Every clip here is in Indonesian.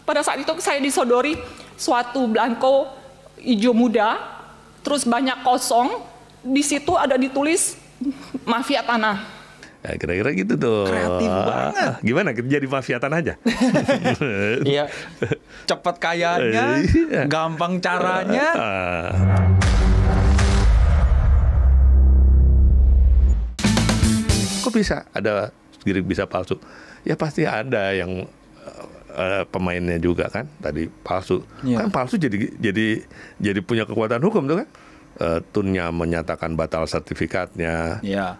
Pada saat itu saya disodori suatu belangko hijau muda, terus banyak kosong. Di situ ada ditulis mafia tanah. Ya, kira-kira gitu tuh. Kreatif banget. Gimana? Jadi mafia tanah aja? Iya. Cepat kayanya, gampang caranya. Kok bisa ada girig bisa palsu? Ya pasti ada yang pemainnya juga kan tadi palsu. Iya. Kan palsu jadi punya kekuatan hukum tuh kan. Tunnya menyatakan batal sertifikatnya. Iya.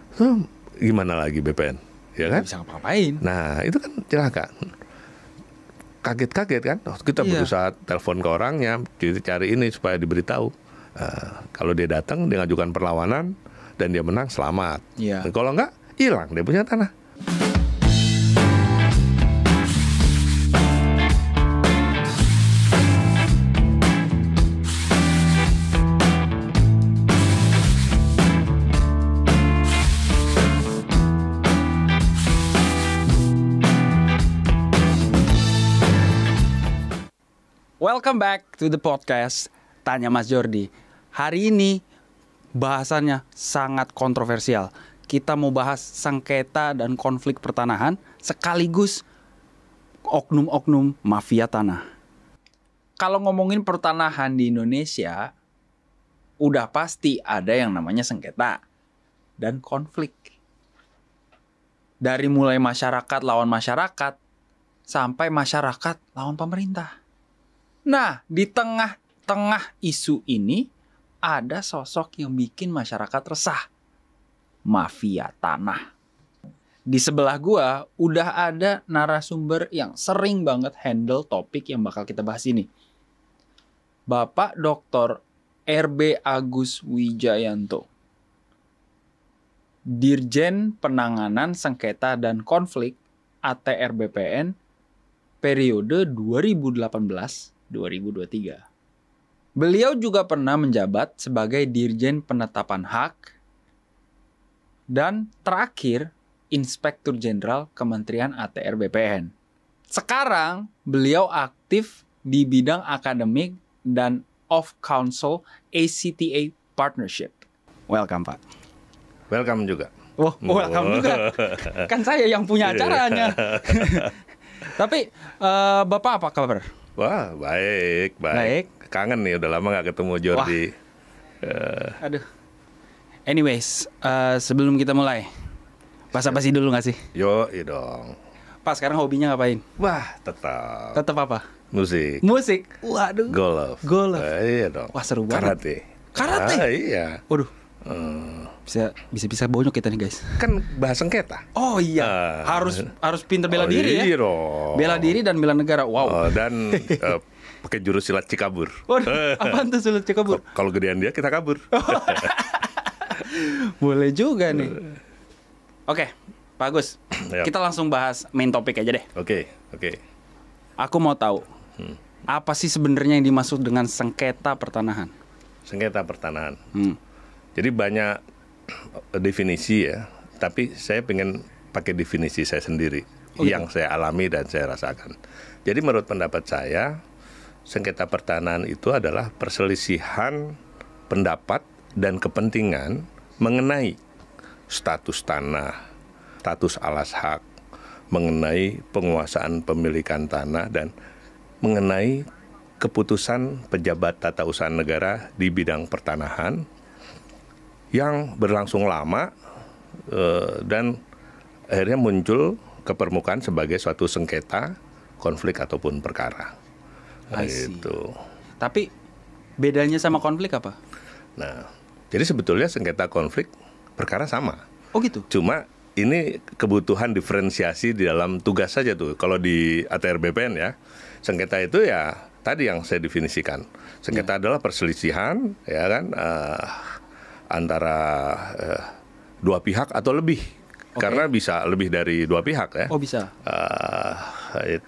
Gimana lagi BPN? Ya kan? Bisa ngapain? Nah, itu kan celaka. Kaget-kaget kan? Kita berusaha telepon ke orangnya, cari ini supaya diberitahu. Kalau dia datang, dia ngajukan perlawanan dan dia menang, selamat. Iya. Dan kalau enggak, hilang dia punya tanah. Welcome back to the podcast Tanya Mas Jordi. Hari ini bahasannya sangat kontroversial. Kita mau bahas sengketa dan konflik pertanahan sekaligus oknum-oknum mafia tanah. Kalau ngomongin pertanahan di Indonesia, udah pasti ada yang namanya sengketa dan konflik. Dari mulai masyarakat lawan masyarakat sampai masyarakat lawan pemerintah. Nah, di tengah-tengah isu ini ada sosok yang bikin masyarakat resah. Mafia tanah. Di sebelah gua udah ada narasumber yang sering banget handle topik yang bakal kita bahas ini. Bapak Dr. RB Agus Wijayanto. Dirjen Penanganan Sengketa dan Konflik ATR BPN periode 2018-2023. Beliau juga pernah menjabat sebagai Dirjen Penetapan Hak dan terakhir Inspektur Jenderal Kementerian ATR BPN. Sekarang beliau aktif di bidang akademik dan of counsel ACTA Partnership. Welcome, Pak. Welcome juga. Oh, welcome juga. Kan saya yang punya acaranya. Tapi Bapak apa kabar? Wah, baik. Kangen nih, udah lama gak ketemu Jordi. Aduh. Anyways, sebelum kita mulai, basa-basi dulu gak sih? Yo, iya dong. Pak, sekarang hobinya ngapain? Wah, tetap Tetap apa? musik. Musik. Waduh. Golf. Golf. Iya dong. Wah, seru banget. Karate? Iya. Waduh. Bisa bonyok kita nih, guys. Kan bahas sengketa. Oh iya. Harus pinter bela diri ya. Iya dong. Bela diri dan bela negara. Wow. Dan pakai jurus silat cikabur. Waduh, apaan tuh silat cikabur? Kalau gedean dia kita kabur. Boleh juga nih. Oke, Pak Agus. Yap. Kita langsung bahas main topik aja deh. Oke. Aku mau tahu apa sih sebenarnya yang dimaksud dengan sengketa pertanahan? Sengketa pertanahan. Jadi banyak definisi ya, tapi saya pengen pakai definisi saya sendiri yang saya alami dan saya rasakan. Jadi menurut pendapat saya, sengketa pertanahan itu adalah perselisihan pendapat dan kepentingan mengenai status tanah, status alas hak, mengenai penguasaan pemilikan tanah, dan mengenai keputusan pejabat tata usaha negara di bidang pertanahan yang berlangsung lama dan akhirnya muncul ke permukaan sebagai suatu sengketa, konflik ataupun perkara. Gitu. Tapi bedanya sama konflik apa? Nah, jadi sebetulnya sengketa konflik perkara sama. Oh gitu. Cuma ini kebutuhan diferensiasi di dalam tugas saja tuh. Kalau di ATR BPN ya, sengketa itu ya tadi yang saya definisikan. Sengketa adalah perselisihan, ya kan, antara dua pihak atau lebih. Karena bisa lebih dari dua pihak ya. Oh bisa.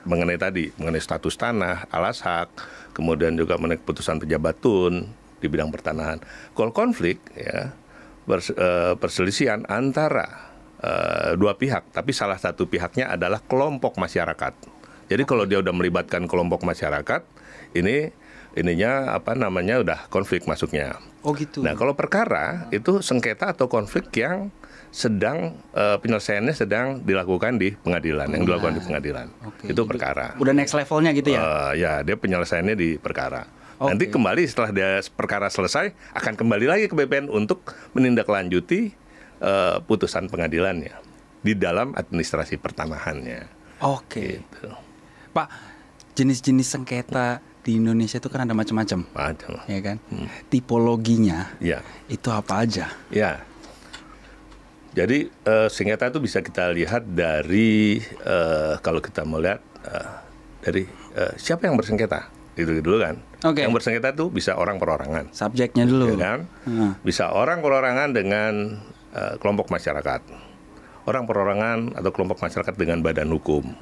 Mengenai status tanah, alas hak, kemudian juga mengenai keputusan pejabat tun di bidang pertanahan. Kalau konflik ya perselisihan antara dua pihak, tapi salah satu pihaknya adalah kelompok masyarakat Jadi kalau dia udah melibatkan kelompok masyarakat, ininya udah konflik masuknya. Oh gitu. Nah, kalau perkara itu sengketa atau konflik yang sedang penyelesaiannya sedang dilakukan di pengadilan, yang dilakukan di pengadilan. Itu perkara. Udah next levelnya gitu ya? Ya, dia penyelesaiannya di perkara. Nanti kembali setelah dia perkara selesai, akan kembali lagi ke BPN untuk menindaklanjuti putusan pengadilannya di dalam administrasi pertanahannya. Oke. Gitu. Pak, jenis-jenis sengketa di Indonesia itu kan ada macam-macam. Ya kan? Tipologinya itu apa aja? Ya. Jadi sengketa itu bisa kita lihat dari kalau kita melihat dari siapa yang bersengketa, itu dulu kan. Yang bersengketa itu bisa orang perorangan. Subjeknya dulu. Ya kan? Bisa orang perorangan dengan kelompok masyarakat. Orang perorangan atau kelompok masyarakat dengan badan hukum.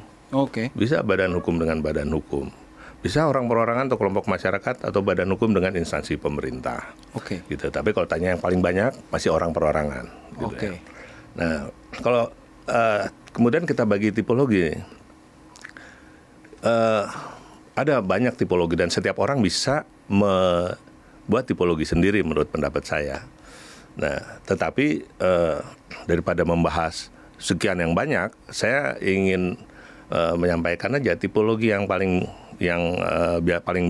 Bisa badan hukum dengan badan hukum. Bisa orang perorangan atau kelompok masyarakat atau badan hukum dengan instansi pemerintah. Gitu. Tapi kalau tanya yang paling banyak masih orang perorangan. Gitu ya. Nah, kalau kemudian kita bagi tipologi, ada banyak tipologi dan setiap orang bisa membuat tipologi sendiri menurut pendapat saya. Nah, tetapi daripada membahas sekian yang banyak, saya ingin menyampaikan aja tipologi yang paling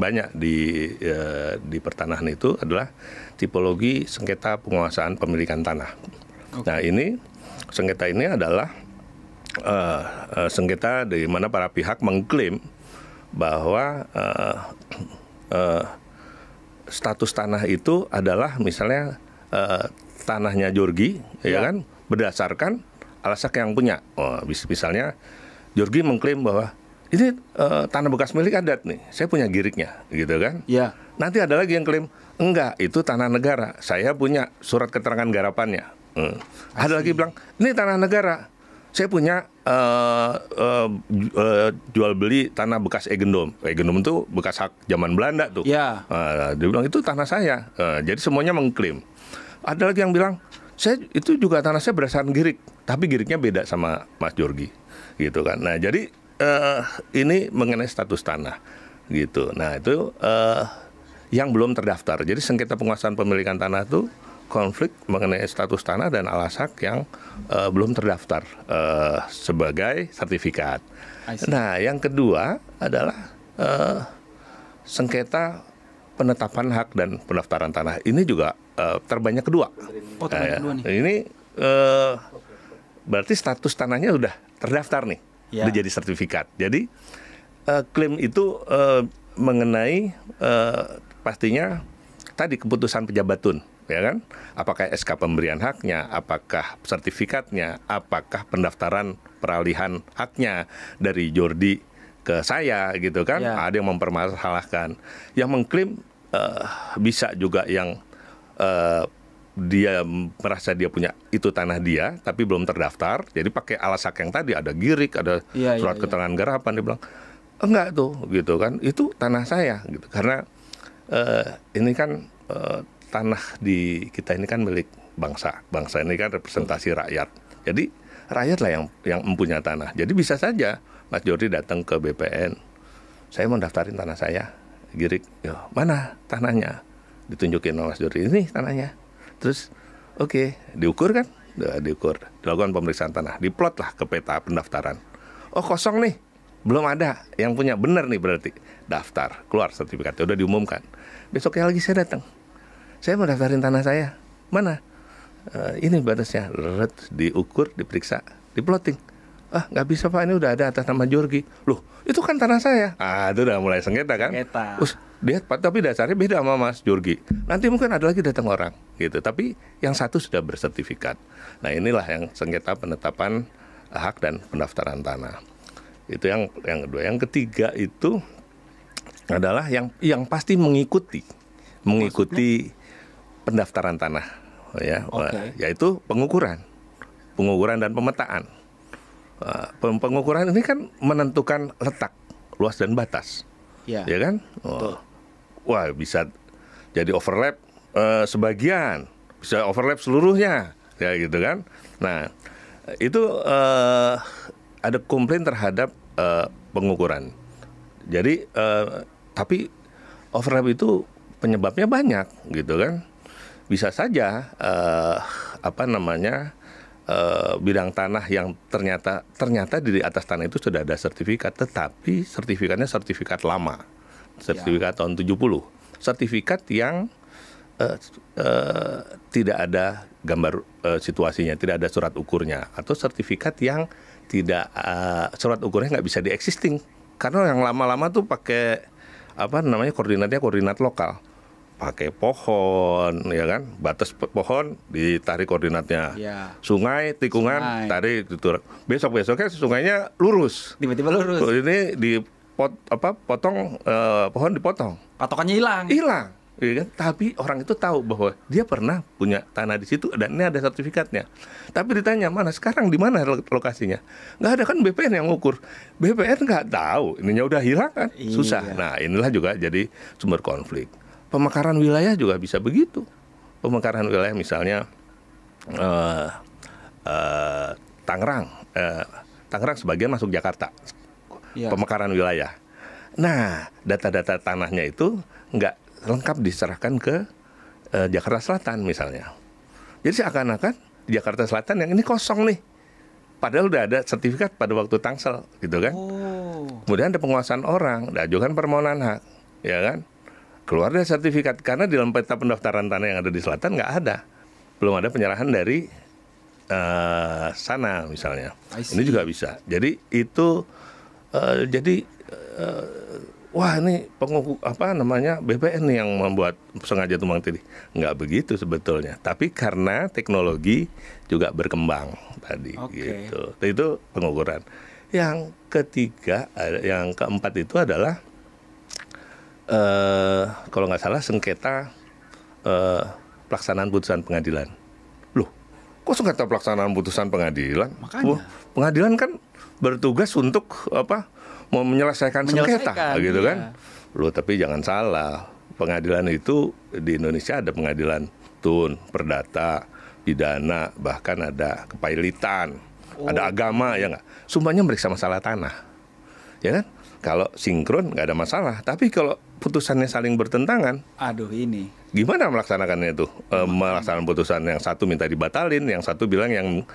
banyak di pertanahan itu adalah tipologi sengketa penguasaan pemilikan tanah. Nah, sengketa ini adalah sengketa di mana para pihak mengklaim bahwa status tanah itu adalah misalnya tanahnya Jorgi, ya kan, berdasarkan alasak yang punya. Misalnya Jorgi mengklaim bahwa ini tanah bekas milik adat nih, saya punya giriknya, gitu kan? Nanti ada lagi yang klaim enggak, itu tanah negara, saya punya surat keterangan garapannya. Ada lagi bilang ini tanah negara, saya punya jual beli tanah bekas Eigendom. Eigendom itu bekas hak zaman Belanda tuh. Dia bilang itu tanah saya. Jadi semuanya mengklaim. Ada lagi yang bilang saya itu juga tanah saya berdasarkan girik, tapi giriknya beda sama Mas Jorgi, gitu kan. Nah, jadi ini mengenai status tanah, gitu. Nah, itu yang belum terdaftar. Jadi sengketa penguasaan pemilikan tanah itu konflik mengenai status tanah dan alasak yang belum terdaftar sebagai sertifikat. Nah, yang kedua adalah sengketa penetapan hak dan pendaftaran tanah. Ini juga terbanyak kedua. Ini berarti status tanahnya udah terdaftar nih, udah jadi sertifikat. Jadi klaim itu mengenai pastinya tadi keputusan pejabat tun. Ya kan? Apakah SK pemberian haknya, apakah sertifikatnya, apakah pendaftaran peralihan haknya dari Jordi ke saya, gitu kan? Ada yang mempermasalahkan, yang mengklaim bisa juga yang dia merasa dia punya itu tanah dia, tapi belum terdaftar. Jadi pakai alasak yang tadi, ada girik, ada surat keterangan garapan, dia bilang enggak tuh, gitu kan? Itu tanah saya, gitu. Karena ini kan tanah di kita ini kan milik bangsa. Bangsa ini kan representasi rakyat. Jadi rakyatlah yang mempunyai tanah. Jadi bisa saja Mas Jordi datang ke BPN. Saya mau daftarin tanah saya. Girik, mana tanahnya? Ditunjukin Mas Jordi, ini tanahnya. Terus diukur kan? Diukur. Dilakukan pemeriksaan tanah. Diplot lah ke peta pendaftaran. Oh, kosong nih. Belum ada yang punya. Benar nih berarti. Daftar. Keluar sertifikatnya. Udah diumumkan. Besoknya lagi saya datang. Saya mau daftarin tanah saya. Mana? Ini batasnya. Diukur, diperiksa, diploting. Nggak bisa Pak, ini udah ada atas nama Jorgi. Loh, itu kan tanah saya. Itu udah mulai sengketa kan? Terus dia tapi dasarnya beda sama Mas Jorgi. Nanti mungkin ada lagi datang orang gitu. Tapi yang satu sudah bersertifikat. Nah, inilah yang sengketa penetapan hak dan pendaftaran tanah. Itu yang kedua. Yang ketiga itu adalah yang pasti mengikuti pendaftaran tanah, yaitu pengukuran dan pemetaan. Pengukuran ini kan menentukan letak, luas dan batas, ya kan? Wah, bisa jadi overlap sebagian, bisa overlap seluruhnya, ya gitu kan? Nah, itu ada komplain terhadap pengukuran. Jadi tapi overlap itu penyebabnya banyak gitu kan. Bisa saja bidang tanah yang ternyata di atas tanah itu sudah ada sertifikat, tetapi sertifikatnya sertifikat lama, sertifikat tahun 70, sertifikat yang tidak ada gambar situasinya, tidak ada surat ukurnya, atau sertifikat yang tidak surat ukurnya nggak bisa di-existing, karena yang lama-lama tuh pakai koordinatnya koordinat lokal. Pakai pohon, ya kan, batas pohon ditarik koordinatnya, sungai tikungan tarik gitu. Besoknya sungainya lurus, tiba-tiba lurus. Ini potong pohon dipotong, patokannya hilang, ya kan? Tapi orang itu tahu bahwa dia pernah punya tanah di situ dan ini ada sertifikatnya. Tapi ditanya mana sekarang, di mana lokasinya? Nggak ada, kan BPN yang ngukur. BPN nggak tahu, ininya udah hilang kan, susah. Nah inilah juga jadi sumber konflik. Pemekaran wilayah juga bisa begitu. Pemekaran wilayah misalnya Tangerang sebagian masuk Jakarta. Pemekaran wilayah. Nah, data-data tanahnya itu nggak lengkap diserahkan ke Jakarta Selatan misalnya. Jadi seakan-akan di Jakarta Selatan yang ini kosong nih. Padahal udah ada sertifikat pada waktu Tangsel gitu kan. Kemudian ada penguasaan orang, diajukan permohonan hak, ya kan. Keluar dari sertifikat, karena di dalam peta pendaftaran tanah yang ada di selatan nggak ada, belum ada penyerahan dari sana misalnya. Ini juga bisa. Jadi itu wah ini BPN yang membuat sengaja tumbang tindih. Nggak begitu sebetulnya. Tapi karena teknologi juga berkembang tadi, gitu. Itu pengukuran. Yang ketiga, yang keempat itu adalah kalau nggak salah sengketa pelaksanaan putusan pengadilan. Loh, kok sengketa pelaksanaan putusan pengadilan? Makanya. Pengadilan kan bertugas untuk mau menyelesaikan sengketa, gitu kan? Loh, tapi jangan salah. Pengadilan itu di Indonesia ada pengadilan tun, perdata, pidana, bahkan ada kepailitan, ada agama, ya nggak? Semuanya meriksa masalah tanah, ya kan? Kalau sinkron nggak ada masalah, tapi kalau putusannya saling bertentangan, ini gimana melaksanakannya itu? Melaksanakan putusan yang satu minta dibatalin, yang satu bilang yang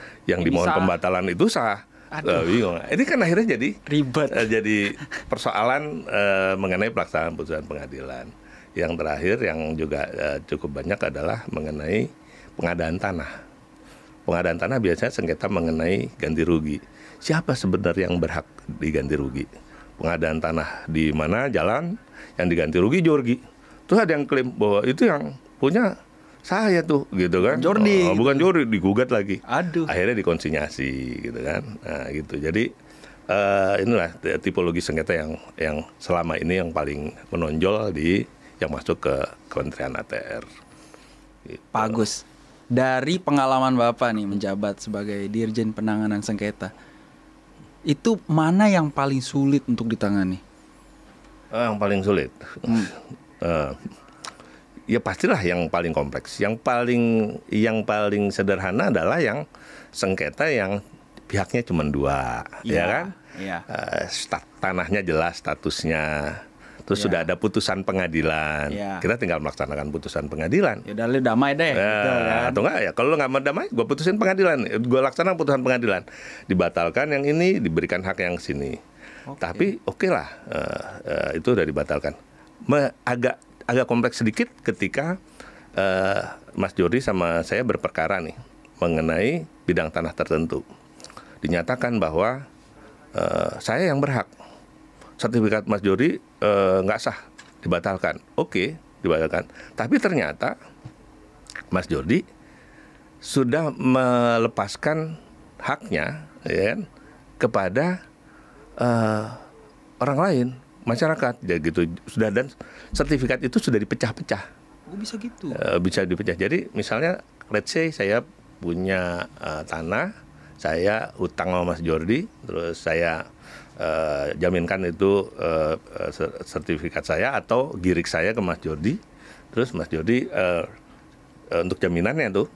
dimohon pembatalan itu sah. Bingung. Ini kan akhirnya jadi ribet, jadi persoalan mengenai pelaksanaan putusan pengadilan. Yang terakhir yang juga cukup banyak adalah mengenai pengadaan tanah. Pengadaan tanah biasanya sengketa mengenai ganti rugi. Siapa sebenarnya yang berhak diganti rugi? Pengadaan tanah di mana jalan yang diganti rugi Jordi. Terus ada yang klaim bahwa itu yang punya saya tuh, gitu kan? Jordi. Bukan Jordi, digugat lagi. Aduh. Akhirnya dikonsinyasi, gitu kan? Nah, gitu. Jadi inilah tipologi sengketa yang selama ini yang paling menonjol yang masuk ke Kementerian ATR. Gitu. Pak Agus, dari pengalaman Bapak nih menjabat sebagai Dirjen Penanganan Sengketa, itu mana yang paling sulit untuk ditangani? Yang paling sulit, ya pastilah yang paling kompleks. Yang paling sederhana adalah yang sengketa yang pihaknya cuma dua, ya kan? Tanahnya jelas statusnya, terus sudah ada putusan pengadilan. Kita tinggal melaksanakan putusan pengadilan. Ya udah, lu damai deh. Gitu, kan? Atau enggak ya, kalau lu nggak mau damai, gue putusin pengadilan, gue laksanakan putusan pengadilan, dibatalkan yang ini, diberikan hak yang sini. Tapi oke lah, itu udah dibatalkan. Agak kompleks sedikit ketika Mas Jordi sama saya berperkara nih mengenai bidang tanah tertentu. Dinyatakan bahwa saya yang berhak. Sertifikat Mas Jordi nggak sah, dibatalkan. Oke, dibatalkan. Tapi ternyata Mas Jordi sudah melepaskan haknya, ya, kepada orang lain, masyarakat, ya gitu. Sudah, dan sertifikat itu sudah dipecah-pecah. Oh, bisa gitu? Bisa dipecah. Jadi misalnya, let's say saya punya tanah, saya hutang sama Mas Jordi, terus saya jaminkan itu sertifikat saya atau girik saya ke Mas Jordi. Terus Mas Jordi untuk jaminannya tuh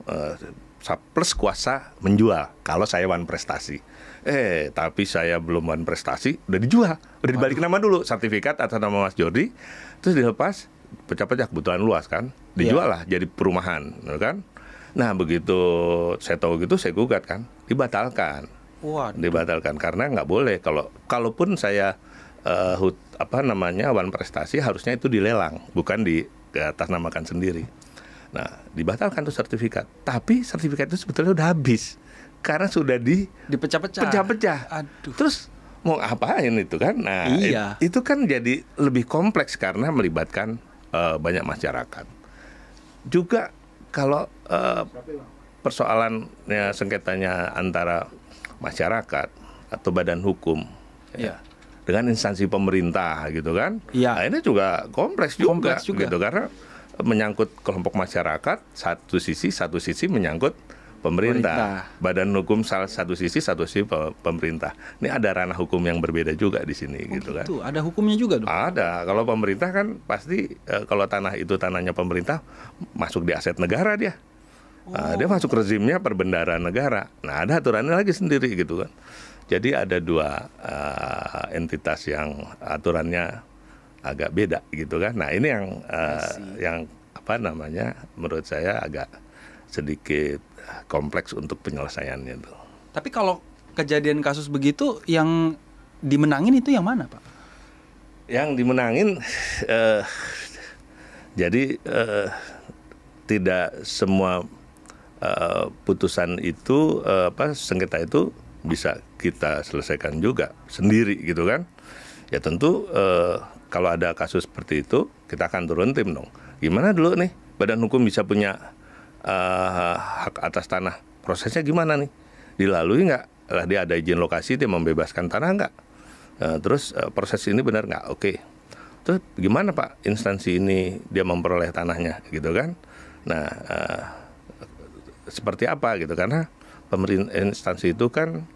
plus kuasa menjual kalau saya wan prestasi. Tapi saya belum wan prestasi, udah dijual, udah dibalikin nama dulu, sertifikat atas nama Mas Jordi, terus dilepas, pecah-pecah kebutuhan luas kan, dijual lah jadi perumahan, kan? Nah begitu saya tahu gitu, saya gugat kan, dibatalkan, dibatalkan karena nggak boleh kalaupun saya wan prestasi harusnya itu dilelang, bukan di atas namakan sendiri. Nah, dibatalkan tuh sertifikat. Tapi sertifikat itu sebetulnya udah habis. Karena sudah dipecah-pecah. Aduh. Terus mau ngapain itu kan? Nah, iya. itu kan jadi lebih kompleks karena melibatkan banyak masyarakat. Juga kalau persoalannya sengketanya antara masyarakat atau badan hukum dengan instansi pemerintah gitu kan. Iya. Nah, ini juga kompleks juga gitu karena menyangkut kelompok masyarakat satu sisi menyangkut pemerintah. Badan hukum satu sisi pemerintah. Ini ada ranah hukum yang berbeda juga di sini gitu kan. Ada hukumnya juga dong. Ada. Kalau pemerintah kan pasti kalau tanah itu tanahnya pemerintah masuk di aset negara dia. Dia masuk rezimnya perbendaharaan negara. Nah, ada aturannya lagi sendiri gitu kan. Jadi ada dua entitas yang aturannya agak beda gitu kan. Nah ini yang menurut saya agak sedikit kompleks untuk penyelesaiannya tuh. Tapi kalau kejadian kasus begitu yang dimenangin itu yang mana Pak? Yang dimenangin jadi tidak semua putusan itu sengketa itu bisa kita selesaikan juga sendiri gitu kan. Ya tentu kalau ada kasus seperti itu, kita akan turun tim dong. Gimana dulu nih, badan hukum bisa punya hak atas tanah? Prosesnya gimana nih? Dilalui nggak? Lah dia ada izin lokasi, dia membebaskan tanah nggak? Terus proses ini benar nggak? Oke. Terus gimana Pak, instansi ini dia memperoleh tanahnya, gitu kan? Nah, seperti apa gitu? Karena pemerintah instansi itu kan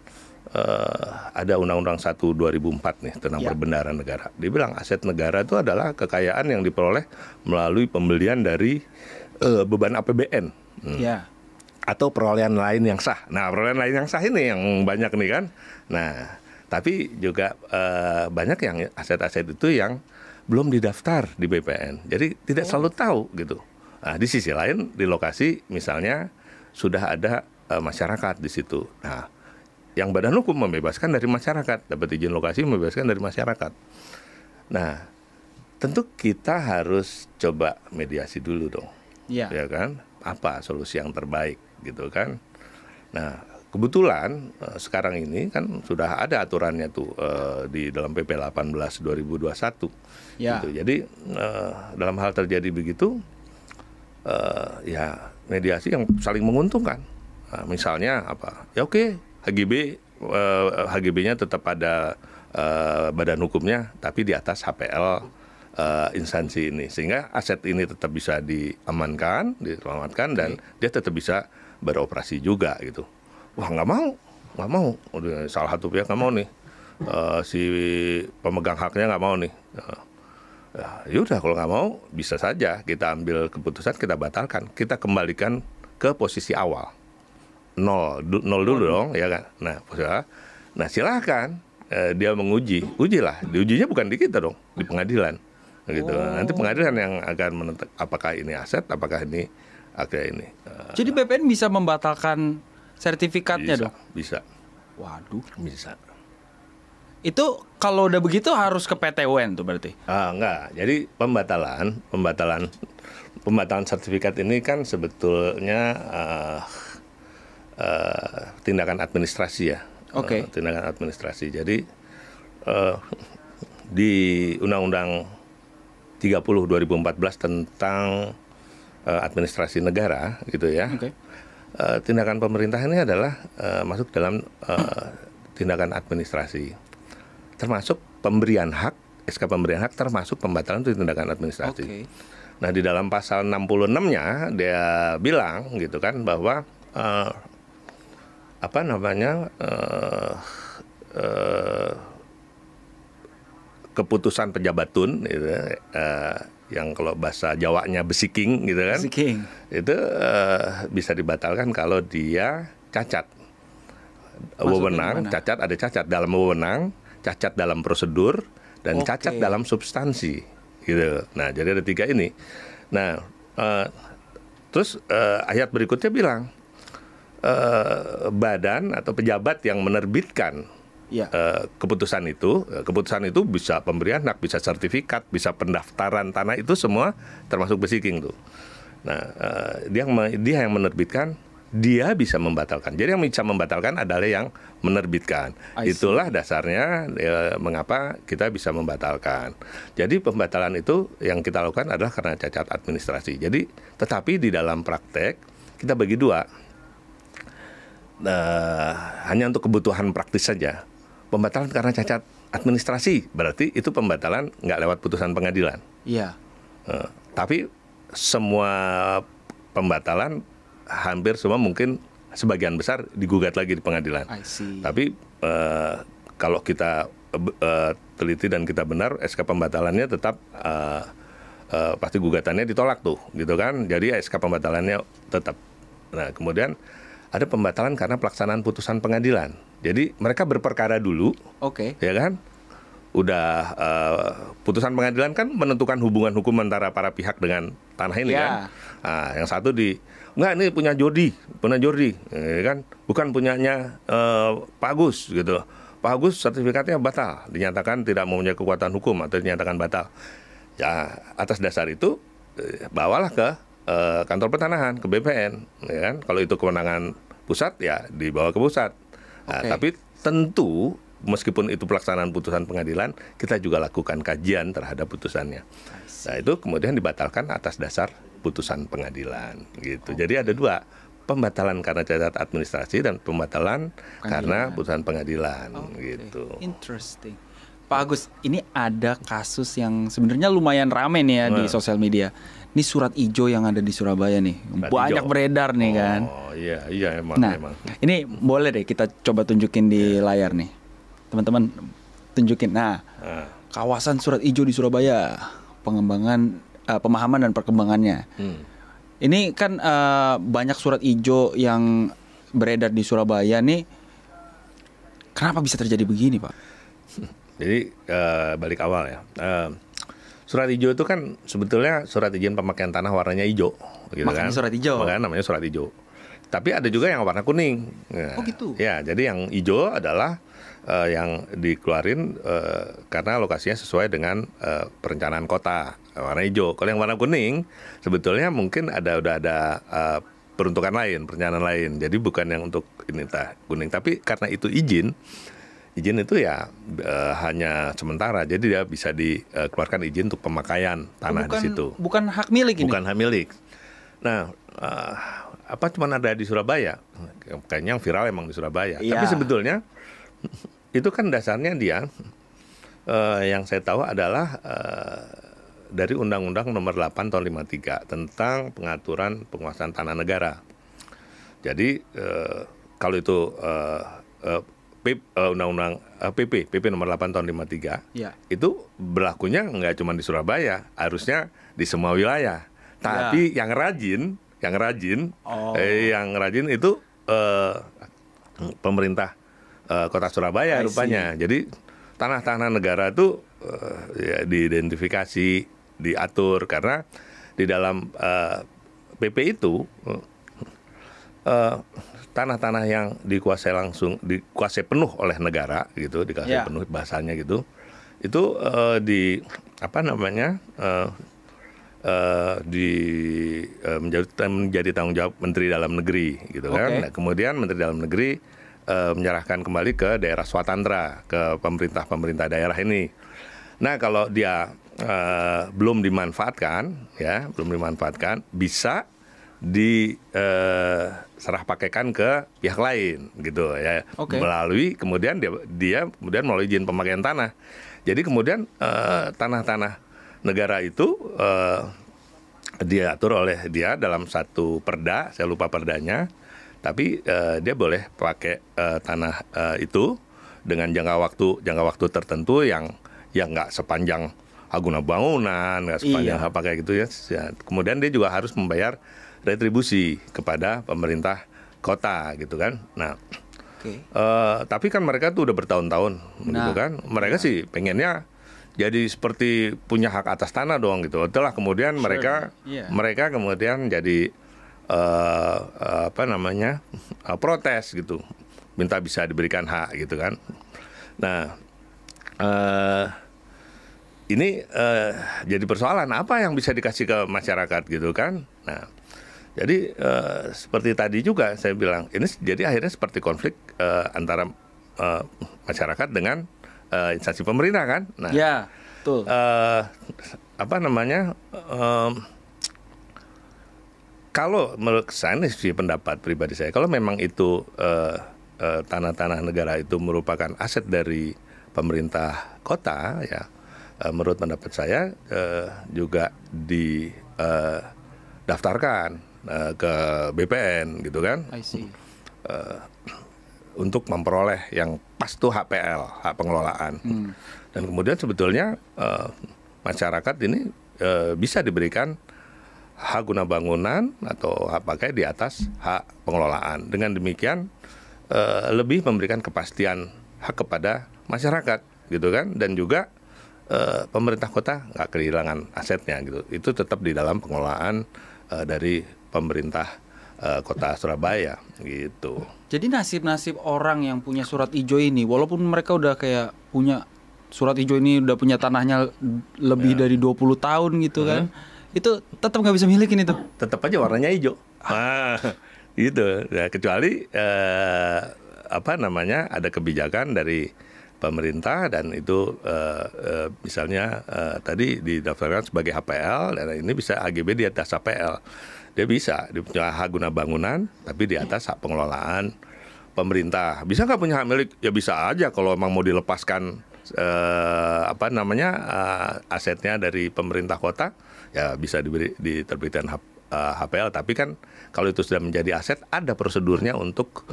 ada Undang-Undang 1 2004 nih tentang perbendaharaan negara. Dia bilang aset negara itu adalah kekayaan yang diperoleh melalui pembelian dari beban APBN atau perolehan lain yang sah. Nah, perolehan lain yang sah ini yang banyak nih kan. Nah, tapi juga banyak yang aset-aset itu yang belum didaftar di BPN. Jadi tidak selalu tahu gitu. Nah, di sisi lain di lokasi misalnya sudah ada masyarakat di situ. Nah, yang badan hukum membebaskan dari masyarakat, dapat izin lokasi membebaskan dari masyarakat. Nah, tentu kita harus coba mediasi dulu dong, ya kan? Apa solusi yang terbaik, gitu kan? Nah, kebetulan sekarang ini kan sudah ada aturannya tuh di dalam PP 18 2021. Gitu. Jadi dalam hal terjadi begitu, ya mediasi yang saling menguntungkan. Nah, misalnya apa? Ya oke. HGB-nya tetap ada badan hukumnya, tapi di atas HPL instansi ini, sehingga aset ini tetap bisa diamankan, diselamatkan, dan dia tetap bisa beroperasi juga gitu. Wah nggak mau, udah salah satu pihak nggak mau nih, si pemegang haknya nggak mau nih. Yaudah kalau nggak mau, bisa saja kita ambil keputusan, kita batalkan, kita kembalikan ke posisi awal. Nol dulu dong, ya kan. Nah silakan dia ujilah. Diujinya bukan di kita dong, di pengadilan, gitu. Nanti pengadilan yang akan menentukan apakah ini aset, apakah ini ini. Jadi BPN bisa membatalkan sertifikatnya dong? Bisa. Waduh. Bisa. Itu kalau udah begitu harus ke PT UN tuh berarti? Enggak. Jadi pembatalan sertifikat ini kan sebetulnya tindakan administrasi ya. Tindakan administrasi. Jadi di Undang-Undang 30 2014 tentang administrasi negara gitu ya. Tindakan pemerintah ini adalah masuk dalam tindakan administrasi. Termasuk pemberian hak, SK pemberian hak termasuk pembatalan itu tindakan administrasi. Nah, di dalam pasal 66-nya dia bilang gitu kan bahwa keputusan pejabatun gitu, yang kalau bahasa Jawanya besiking gitu kan. Besiking. Itu bisa dibatalkan kalau dia cacat. Wewenang, cacat, ada cacat dalam wewenang, cacat dalam prosedur, dan cacat dalam substansi gitu. Nah, jadi ada 3 ini. Nah, terus ayat berikutnya bilang badan atau pejabat yang menerbitkan keputusan itu bisa pemberian hak, bisa sertifikat, bisa pendaftaran tanah, itu semua termasuk besiking tuh. Nah, dia yang menerbitkan, dia bisa membatalkan. Jadi yang bisa membatalkan adalah yang menerbitkan. Itulah dasarnya mengapa kita bisa membatalkan. Jadi pembatalan itu yang kita lakukan adalah karena cacat administrasi. Jadi tetapi di dalam praktek kita bagi 2. Hanya untuk kebutuhan praktis saja. Pembatalan karena cacat administrasi berarti itu pembatalan nggak lewat putusan pengadilan. Iya. Tapi semua pembatalan hampir semua mungkin sebagian besar digugat lagi di pengadilan. Tapi kalau kita teliti dan kita benar, SK pembatalannya tetap pasti gugatannya ditolak tuh, gitu kan? Jadi SK pembatalannya tetap. Nah, kemudian ada pembatalan karena pelaksanaan putusan pengadilan. Jadi mereka berperkara dulu, ya kan? Udah putusan pengadilan kan menentukan hubungan hukum antara para pihak dengan tanah ini kan. Nah, yang satu enggak, ini punya Jordi, ya kan? Bukan punyanya Pak Agus gitu. Pak Agus sertifikatnya batal, dinyatakan tidak mempunyai kekuatan hukum atau dinyatakan batal. Ya, atas dasar itu bawalah ke kantor pertanahan, ke BPN, ya kan? Kalau itu kewenangan pusat ya dibawa ke pusat. Nah, tapi tentu meskipun itu pelaksanaan putusan pengadilan, kita juga lakukan kajian terhadap putusannya. Nah, itu kemudian dibatalkan atas dasar putusan pengadilan gitu. Jadi ada 2, pembatalan karena cacat administrasi dan pembatalan karena putusan pengadilan gitu. Interesting. Pak Agus, ini ada kasus yang sebenarnya lumayan rame nih ya di sosial media. Ini surat ijo yang ada di Surabaya nih. Banyak beredar nih kan. Oh iya emang. Ini boleh deh kita coba tunjukin di layar nih. Teman-teman tunjukin. Nah, kawasan surat ijo di Surabaya, pengembangan pemahaman dan perkembangannya. Ini kan banyak surat ijo yang beredar di Surabaya nih. Kenapa bisa terjadi begini, Pak? Jadi balik awal ya. Surat ijo itu kan sebetulnya surat izin pemakaian tanah warnanya hijau, gitu kan? Surat ijo. Makanya namanya surat ijo. Tapi ada juga yang warna kuning. Oh gitu. Ya, jadi yang hijau adalah yang dikeluarin karena lokasinya sesuai dengan perencanaan kota, warna hijau. Kalau yang warna kuning sebetulnya mungkin udah ada peruntukan lain, perencanaan lain. Jadi bukan yang untuk ini kuning, tapi karena itu izin itu ya hanya sementara. Jadi dia bisa dikeluarkan izin untuk pemakaian tanah di situ. Bukan hak milik ini. Bukan hak milik. Nah, cuma ada di Surabaya? Kayaknya yang viral emang di Surabaya. Tapi sebetulnya itu kan dasarnya dia yang saya tahu adalah dari Undang-Undang Nomor 8 Tahun 53 tentang pengaturan penguasaan tanah negara. Jadi kalau itu Undang-Undang PP Nomor 8 Tahun 53 itu berlakunya nggak cuma di Surabaya, harusnya di semua wilayah. Tapi yang rajin itu pemerintah Kota Surabaya rupanya. Jadi tanah-tanah negara itu ya diidentifikasi, diatur karena di dalam PP itu tanah-tanah yang dikuasai penuh oleh negara gitu, dikuasai penuh bahasanya gitu. Itu menjadi tanggung jawab Menteri Dalam Negeri gitu kan. Nah, kemudian Menteri Dalam Negeri menyerahkan kembali ke daerah swatantra, ke pemerintah daerah ini. Nah, kalau dia belum dimanfaatkan, bisa diserah pakaikan ke pihak lain gitu ya. Melalui kemudian dia melalui izin pemakaian tanah. Jadi kemudian tanah-tanah negara itu diatur oleh dia dalam satu perda, saya lupa perdanya, tapi dia boleh pakai tanah itu dengan jangka waktu tertentu yang nggak sepanjang hak guna bangunan, nggak sepanjang Iya. apa kayak gitu ya. Kemudian dia juga harus membayar retribusi kepada pemerintah kota gitu kan. Nah, Oke. tapi kan mereka tuh udah bertahun-tahun gitu Nah, kan. Mereka sih pengennya jadi seperti punya hak atas tanah dong gitu. Itulah kemudian mereka Iya. mereka kemudian jadi protes gitu, minta bisa diberikan hak gitu kan. Nah, ini jadi persoalan apa yang bisa dikasih ke masyarakat gitu kan. Nah, jadi seperti tadi juga saya bilang ini jadi akhirnya seperti konflik antara masyarakat dengan instansi pemerintah kan. Nah, Ya, betul. Kalau menurut saya ini sih pendapat pribadi saya, kalau memang itu tanah-tanah negara itu merupakan aset dari pemerintah kota, ya menurut pendapat saya juga didaftarkan ke BPN gitu kan, I see. untuk memperoleh yang pas tuh HPL, hak pengelolaan. Dan kemudian sebetulnya masyarakat ini bisa diberikan hak guna bangunan atau hak pakai di atas hak pengelolaan. Dengan demikian lebih memberikan kepastian hak kepada masyarakat gitu kan, dan juga pemerintah kota nggak kehilangan asetnya gitu. Itu tetap di dalam pengelolaan dari pemerintah kota Surabaya gitu. Jadi nasib-nasib orang yang punya surat ijo ini, walaupun mereka udah kayak punya surat ijo ini, udah punya tanahnya lebih dari 20 tahun gitu kan, itu tetap nggak bisa milikin itu. Tetap aja warnanya hijau. Nah, gitu. Ya, kecuali ada kebijakan dari pemerintah dan itu misalnya tadi didaftarkan sebagai HPL dan ini bisa AGB di atas HPL. Dia bisa, dia punya hak guna bangunan tapi di atas hak pengelolaan pemerintah. Bisa nggak punya hak milik? Ya bisa aja kalau emang mau dilepaskan asetnya dari pemerintah kota, ya bisa diterbitkan HPL. Tapi kan kalau itu sudah menjadi aset, ada prosedurnya untuk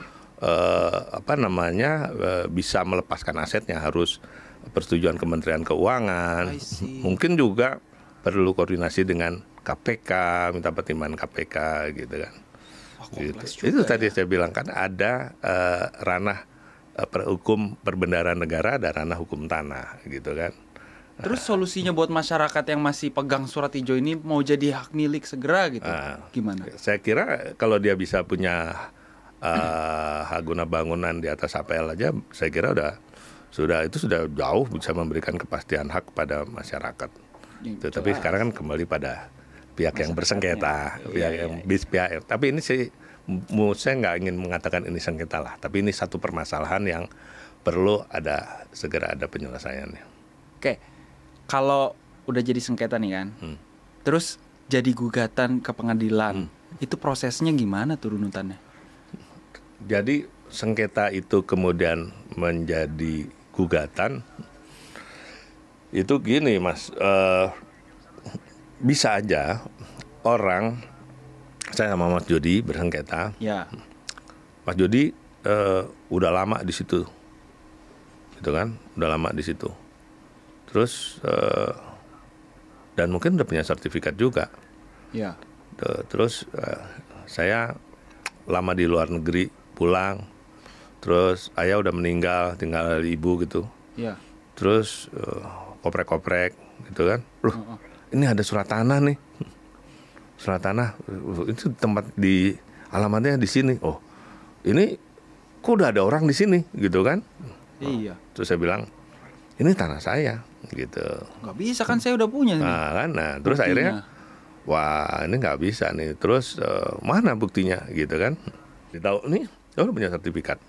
bisa melepaskan asetnya, harus persetujuan Kementerian Keuangan. Mungkin juga perlu koordinasi dengan KPK, minta pertimbangan KPK gitu kan. Gitu. Itu tadi saya bilang kan ada ranah hukum perbendaharaan negara, ada ranah hukum tanah gitu kan. Terus solusinya buat masyarakat yang masih pegang surat ijo ini mau jadi hak milik segera gitu, gimana? Saya kira kalau dia bisa punya hak guna bangunan di atas HPL aja, saya kira sudah jauh bisa memberikan kepastian hak kepada masyarakat. Tapi sekarang kan kembali pada pihak yang bersengketa, tapi ini saya nggak ingin mengatakan ini sengketa lah, tapi ini satu permasalahan yang perlu segera ada penyelesaiannya. Oke, kalau udah jadi sengketa nih kan, terus jadi gugatan ke pengadilan, itu prosesnya gimana tuh runutannya? Jadi sengketa itu kemudian menjadi gugatan, itu gini Mas, bisa aja orang, saya sama Mas Jody bersengketa, ya. Mas Jody udah lama di situ, gitu kan, udah lama di situ, terus dan mungkin udah punya sertifikat juga, ya. Terus saya lama di luar negeri, pulang, terus ayah udah meninggal, tinggal ibu gitu, ya. Terus koprek-koprek gitu kan, loh. Ini ada surat tanah nih, surat tanah itu tempat di alamatnya di sini. Oh, ini kok udah ada orang di sini gitu kan? Iya. Terus saya bilang ini tanah saya gitu. Nggak bisa kan, saya udah punya. Nah, terus akhirnya wah ini nggak bisa nih. Terus mana buktinya gitu kan? Ditahu nih, udah punya sertifikat.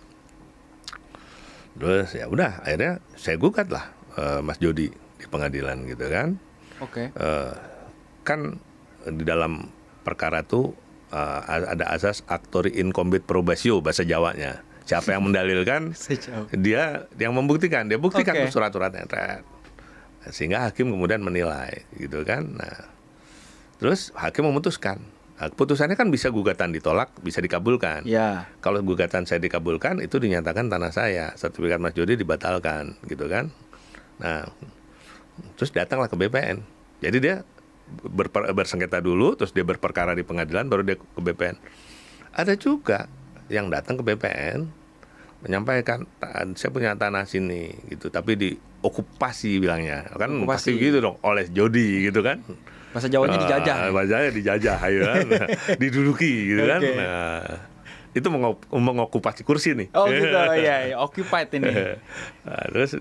Terus ya udah akhirnya saya gugat lah Mas Jody di pengadilan gitu kan. Oke. Kan di dalam perkara itu ada asas actori incumbit probatio bahasa Jawanya. Siapa yang mendalilkan, dia yang membuktikan, dia buktikan surat-suratnya. Sehingga hakim kemudian menilai gitu kan. Nah, terus hakim memutuskan. Nah, putusannya kan bisa gugatan ditolak, bisa dikabulkan. Ya. Kalau gugatan saya dikabulkan, itu dinyatakan tanah saya, sertifikat Mas Jody dibatalkan gitu kan. Nah, terus datanglah ke BPN. Jadi dia bersengketa dulu, terus dia berperkara di pengadilan, baru dia ke BPN. Ada juga yang datang ke BPN menyampaikan, saya punya tanah sini gitu, tapi diokupasi bilangnya, kan pasti gitu dong, oleh Jody gitu kan. Bahasa Jawanya dijajah. Bahasanya dijajah, ya kan, diduduki gitu kan. Nah, itu mengokupasi kursi nih. Oh gitu, ya, occupied ini. Nah, terus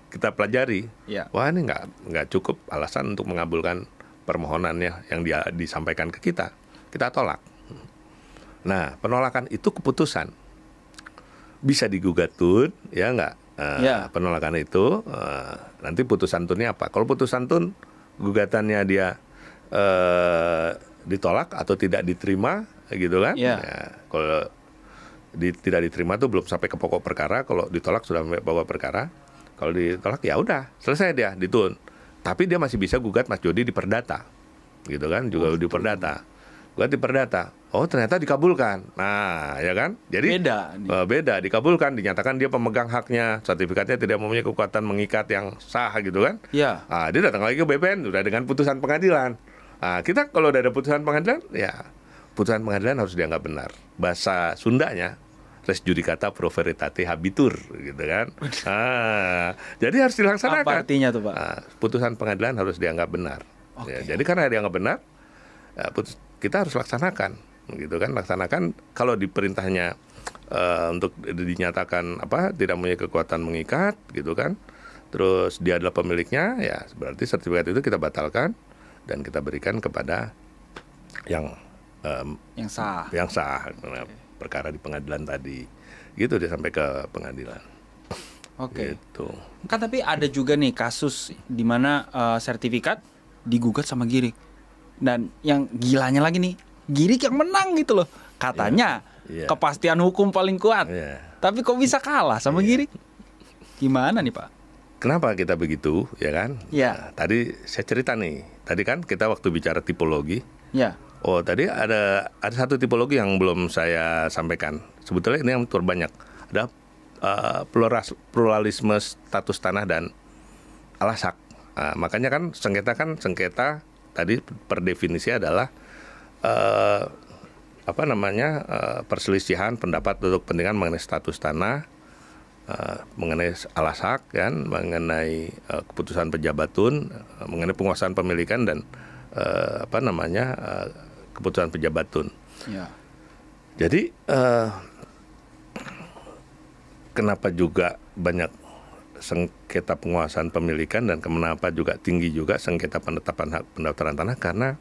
kita pelajari, wah ini nggak cukup alasan untuk mengabulkan permohonannya yang dia disampaikan ke kita tolak. Nah, penolakan itu keputusan, bisa digugat tun, ya nggak? Penolakan itu nanti putusan tunnya apa? Kalau putusan tun gugatannya dia ditolak atau tidak diterima, gitu kan? Nah, kalau tidak diterima tuh belum sampai ke pokok perkara, kalau ditolak sudah sampai pokok perkara. Kalau ditolak ya udah selesai dia ditun. Tapi dia masih bisa gugat Mas Jody di perdata, gitu kan? Juga di perdata. Gugat di perdata. Oh ternyata dikabulkan. Nah ya kan? Jadi beda dikabulkan, dinyatakan dia pemegang haknya, sertifikatnya tidak mempunyai kekuatan mengikat yang sah, gitu kan? Iya. Nah, dia datang lagi ke BPN sudah dengan putusan pengadilan. Nah, kita kalau udah ada putusan pengadilan, ya putusan pengadilan harus dianggap benar. Bahasa Sundanya res judicata pro veritate habitur, gitu kan. Jadi harus dilaksanakan. Apa artinya tuh, Pak? Putusan pengadilan harus dianggap benar. Ya, jadi karena dianggap benar, kita harus laksanakan, gitu kan. Laksanakan kalau di perintahnya untuk dinyatakan tidak mempunyai kekuatan mengikat, gitu kan. Terus dia adalah pemiliknya, ya berarti sertifikat itu kita batalkan dan kita berikan kepada yang sah. Perkara di pengadilan tadi, gitu dia sampai ke pengadilan. Gitu. Kan tapi ada juga nih kasus di mana sertifikat digugat sama Girik, dan yang gilanya lagi nih, Girik yang menang gitu loh. Katanya kepastian hukum paling kuat, tapi kok bisa kalah sama Girik? Gimana nih Pak? Kenapa kita begitu, ya kan? Nah, tadi saya cerita nih, tadi kan kita waktu bicara tipologi. Oh tadi ada satu tipologi yang belum saya sampaikan. Sebetulnya ini yang terbanyak. Ada pluralisme status tanah dan alas hak. Nah, makanya kan sengketa tadi per definisi adalah perselisihan pendapat untuk kepentingan mengenai status tanah, mengenai alas hak, kan, mengenai keputusan pejabat tun, mengenai penguasaan pemilikan dan keputusan pejabat tun. Jadi kenapa juga banyak sengketa penguasaan pemilikan dan kenapa juga tinggi juga sengketa penetapan hak pendaftaran tanah, karena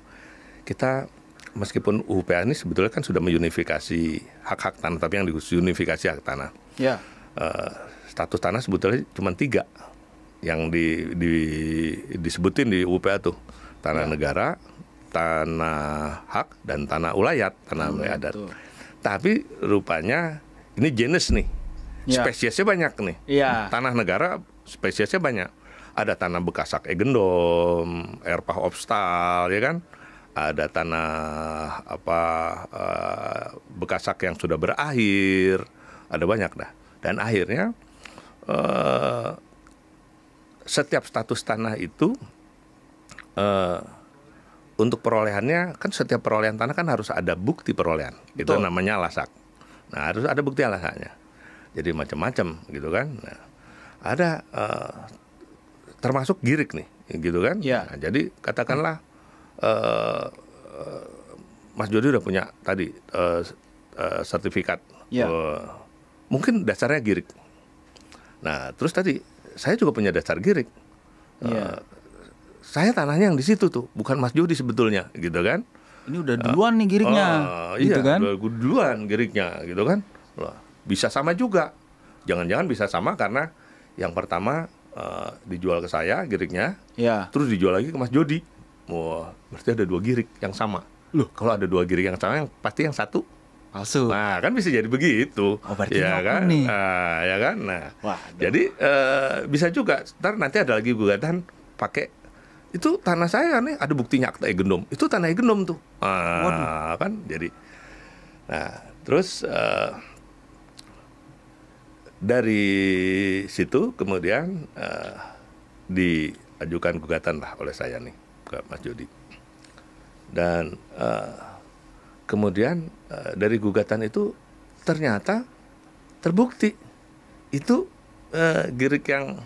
kita meskipun UPA ini sebetulnya kan sudah meunifikasi hak-hak tanah, tapi yang diunifikasi hak tanah. Status tanah sebetulnya cuma 3 yang disebutin di UPA tuh. Tanah negara, tanah hak, dan tanah ulayat, tanah adat. Tapi rupanya ini jenis nih, spesiesnya banyak nih. Tanah negara spesiesnya banyak. Ada tanah bekas hak egendom, erpah obstal, ya kan? Ada tanah bekas hak yang sudah berakhir, ada banyak dah. Dan akhirnya setiap status tanah itu untuk perolehannya, kan setiap perolehan tanah kan harus ada bukti perolehan. Itu namanya alasak. Nah, harus ada bukti alasaknya. Jadi macam-macam gitu kan. Nah, ada termasuk Girik nih, gitu kan. Nah, jadi katakanlah Mas Jody udah punya tadi sertifikat. Mungkin dasarnya Girik. Nah, terus tadi saya juga punya dasar Girik. Saya tanahnya yang di situ tuh, bukan Mas Jody sebetulnya, gitu kan? Ini udah duluan nih Giriknya, gitu kan? Duluan Giriknya, gitu kan? Bisa sama juga, jangan-jangan bisa sama karena yang pertama dijual ke saya Giriknya, terus dijual lagi ke Mas Jody. Wah, berarti ada 2 Girik yang sama. Loh, kalau ada 2 Girik yang sama, yang pasti yang satu palsu. Nah, kan bisa jadi begitu. Berarti ya kan? Nih. Ya kan? Nah, jadi bisa juga. Ntar nanti ada lagi gugatan pakai itu tanah saya nih, ada buktinya akta egendom. Itu tanah egendom tuh. Kan jadi. Nah, terus dari situ kemudian diajukan gugatan lah oleh saya nih ke Mas Jody. Dan kemudian dari gugatan itu ternyata terbukti itu girik yang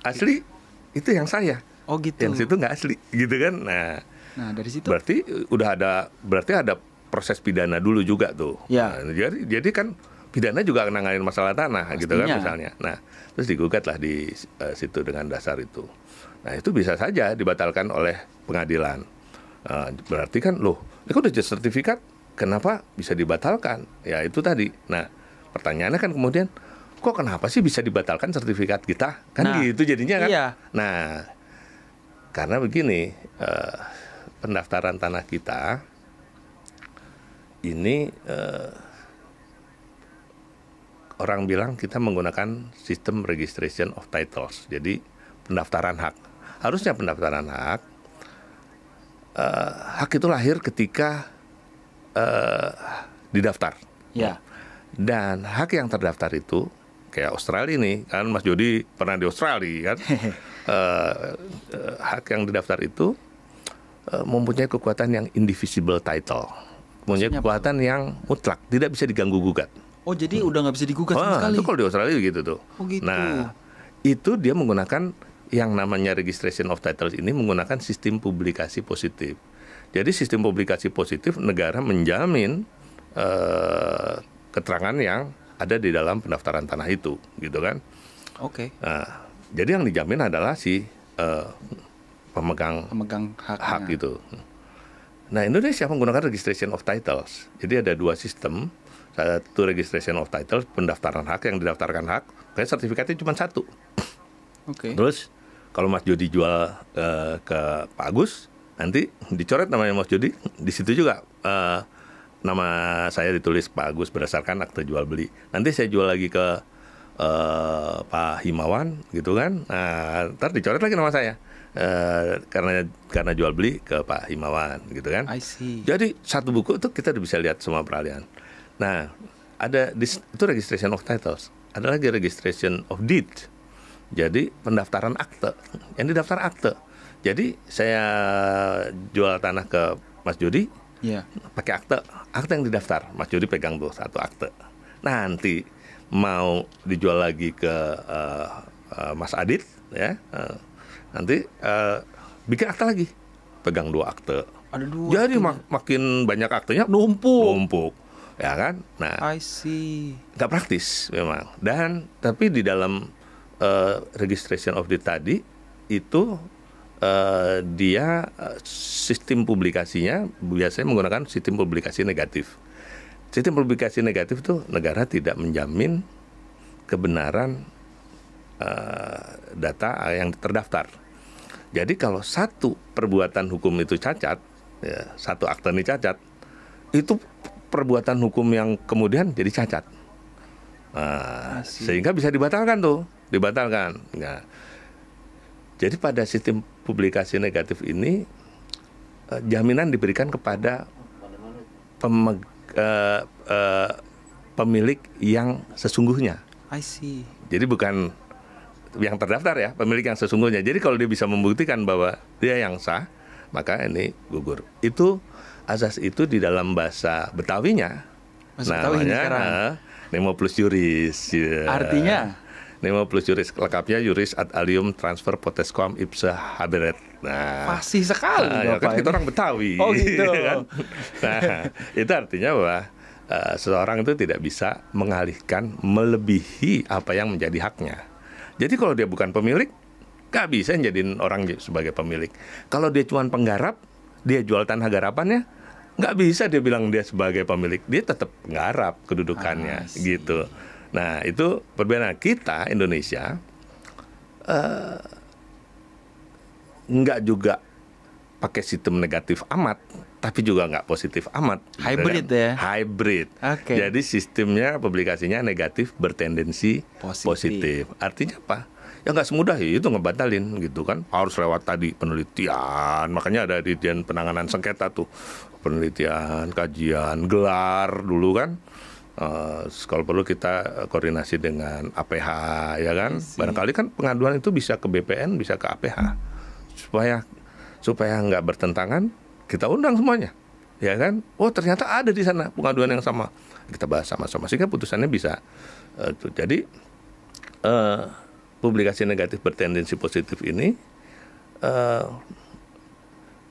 asli itu yang saya. Oh gitu. Yang situ nggak asli, gitu kan? Nah dari situ berarti ada proses pidana dulu juga tuh. Ya. Nah, jadi kan pidana juga nanganin masalah tanah. Pastinya. Gitu kan misalnya. Nah terus digugat lah di situ dengan dasar itu. Nah itu bisa saja dibatalkan oleh pengadilan. Berarti kan ini kan udah jadi sertifikat, kenapa bisa dibatalkan? Ya itu tadi. Nah pertanyaannya kan kemudian, kok kenapa sih bisa dibatalkan sertifikat kita? Kan gitu jadinya kan. Iya. Nah karena begini, pendaftaran tanah kita ini orang bilang kita menggunakan sistem registration of titles. Jadi pendaftaran hak. Harusnya pendaftaran hak, hak itu lahir ketika didaftar. Ya. Dan hak yang terdaftar itu kayak Australia nih, kan Mas Jody pernah di Australia kan. Hak yang didaftar itu mempunyai kekuatan yang indivisible title. Mempunyai kekuatan yang mutlak, tidak bisa diganggu gugat. Oh jadi udah nggak bisa digugat sama sekali. Itu kalau di Australia gitu tuh. Oh gitu. Nah itu dia menggunakan yang namanya registration of titles ini menggunakan sistem publikasi positif. Jadi sistem publikasi positif negara menjamin keterangan yang ada di dalam pendaftaran tanah itu, gitu kan? Oke. Nah, jadi yang dijamin adalah si pemegang hak itu. Nah, Indonesia menggunakan registration of titles. Jadi ada dua sistem, satu registration of titles, pendaftaran hak yang didaftarkan hak, kayak sertifikatnya cuma satu. Oke. Terus kalau Mas Jody jual ke Pak Agus, nanti dicoret namanya Mas Jody, di situ juga nama saya ditulis Pak Agus berdasarkan akte jual beli. Nanti saya jual lagi ke Pak Himawan, gitu kan? Nah, ntar dicoret lagi nama saya karena jual beli ke Pak Himawan, gitu kan? I see. Jadi satu buku itu kita bisa lihat semua peralihan. Nah, itu registration of titles. Ada lagi registration of deed. Jadi pendaftaran akte, yang didaftar akte. Jadi saya jual tanah ke Mas Jody, pakai akte yang didaftar. Mas Jody pegang tuh satu akte. Nanti mau dijual lagi ke Mas Adit, ya, nanti bikin akte lagi, pegang dua akte. Ada dua. Jadi makin banyak aktenya, numpuk, ya kan? Nah, I see. nggak praktis memang. Tapi di dalam registration of deed tadi itu dia sistem publikasinya biasanya menggunakan sistem publikasi negatif. Sistem publikasi negatif itu negara tidak menjamin kebenaran data yang terdaftar. Jadi kalau satu perbuatan hukum itu cacat, ya, satu akte ini cacat, itu perbuatan hukum yang kemudian jadi cacat. Sehingga bisa dibatalkan tuh, Nah, jadi pada sistem publikasi negatif ini jaminan diberikan kepada pemilik yang sesungguhnya. I see. Jadi bukan yang terdaftar ya, pemilik yang sesungguhnya. Jadi kalau dia bisa membuktikan bahwa dia yang sah, maka ini gugur. Itu azas itu di dalam bahasa Betawinya. Namanya Nemo plus juris. Ya. Artinya? Nemo plus juris, lengkapnya juris ad alium transfer potesquam ipse haberet. Nah, fasih sekali ya kan kita orang Betawi. Oh gitu. Kan? Nah, itu artinya bahwa seseorang itu tidak bisa mengalihkan melebihi apa yang menjadi haknya. Jadi kalau dia bukan pemilik, nggak bisa jadiin orang sebagai pemilik. Kalau dia cuma penggarap, dia jual tanah garapannya, nggak bisa dia bilang dia sebagai pemilik. Dia tetap penggarap kedudukannya, gitu. Nah, itu perbedaan kita Indonesia nggak juga pakai sistem negatif amat, tapi juga nggak positif amat. Hybrid ya? Hybrid. Okay. Jadi sistemnya publikasinya negatif bertendensi positif. Artinya apa? Ya nggak semudah itu ngebatalin gitu kan. Harus lewat tadi penelitian. Makanya ada Dirjen Penanganan Sengketa tuh. Penelitian, kajian, gelar dulu kan. Kalau perlu kita koordinasi dengan APH, ya kan. Barangkali kan pengaduan itu bisa ke BPN, bisa ke APH, supaya nggak bertentangan. Kita undang semuanya, ya kan. Oh ternyata ada di sana pengaduan yang sama, kita bahas sama-sama sehingga putusannya bisa. Jadi publikasi negatif bertendensi positif ini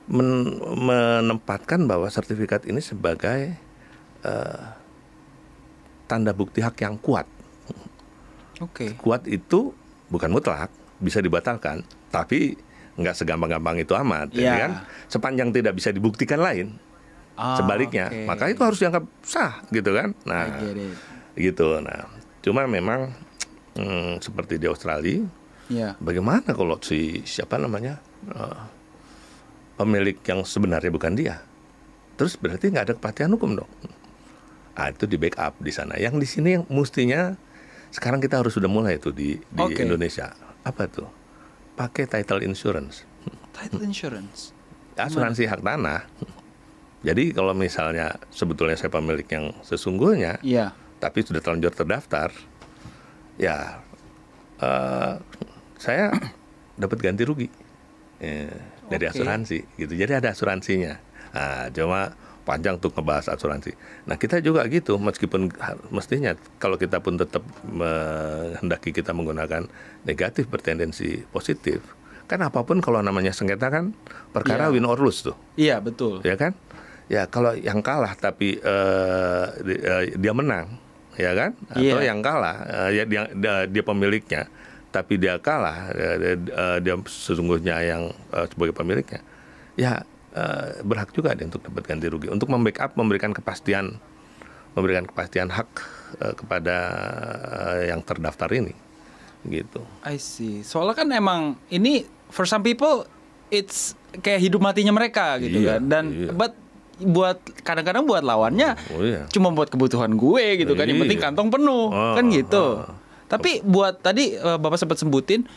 menempatkan bahwa sertifikat ini sebagai tanda bukti hak yang kuat. Kuat itu bukan mutlak, bisa dibatalkan, tapi nggak segampang-gampang itu amat, ya kan? Sepanjang tidak bisa dibuktikan lain, sebaliknya, maka itu harus dianggap sah, gitu kan? Nah, gitu. Nah, cuma memang seperti di Australia, bagaimana kalau pemilik yang sebenarnya bukan dia, terus berarti nggak ada kepastian hukum dong. Itu di backup di sana. Yang di sini yang mestinya sekarang kita harus sudah mulai itu di Indonesia. Apa tuh? Pakai title insurance. Title insurance. Asuransi hak tanah. Jadi kalau misalnya sebetulnya saya pemilik yang sesungguhnya, tapi sudah terlanjur terdaftar, ya saya dapat ganti rugi dari asuransi gitu. Jadi ada asuransinya. Cuma panjang untuk ngebahas asuransi. Nah kita juga gitu, meskipun mestinya kalau kita pun tetap menghendaki kita menggunakan negatif bertendensi positif, kan apapun kalau namanya sengketa kan perkara win or lose tuh. Iya betul. Ya kan? Ya kalau yang kalah tapi dia menang, ya kan? Atau yang kalah dia pemiliknya, tapi dia kalah, dia sesungguhnya yang sebagai pemiliknya, ya berhak juga dia untuk dapat ganti rugi, untuk membackup, memberikan kepastian hak kepada yang terdaftar ini, gitu. I see. Soalnya kan emang ini for some people it's kayak hidup matinya mereka gitu kan, dan buat kadang-kadang buat lawannya cuma buat kebutuhan gue gitu kan, yang penting kantong penuh kan gitu. Tapi buat tadi Bapak sempat sebutin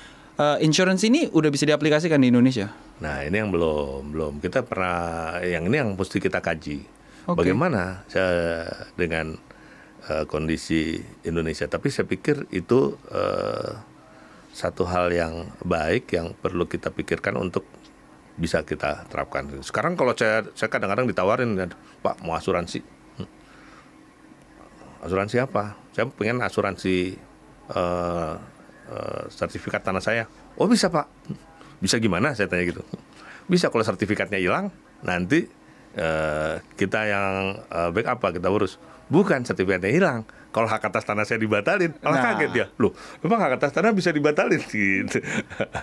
insurance ini udah bisa diaplikasikan di Indonesia. Nah ini yang belum kita pernah, yang ini yang mesti kita kaji. Bagaimana dengan kondisi Indonesia. Tapi saya pikir itu satu hal yang baik yang perlu kita pikirkan untuk bisa kita terapkan. Sekarang kalau saya kadang-kadang ditawarin, Pak mau asuransi. Asuransi apa? Saya pengen asuransi sertifikat tanah saya. Oh bisa Pak. Bisa gimana? Saya tanya gitu. Bisa kalau sertifikatnya hilang, nanti kita yang backup apa kita urus. Bukan sertifikatnya hilang, kalau hak atas tanah saya dibatalin, malah kaget dia. Loh, memang hak atas tanah bisa dibatalin gitu.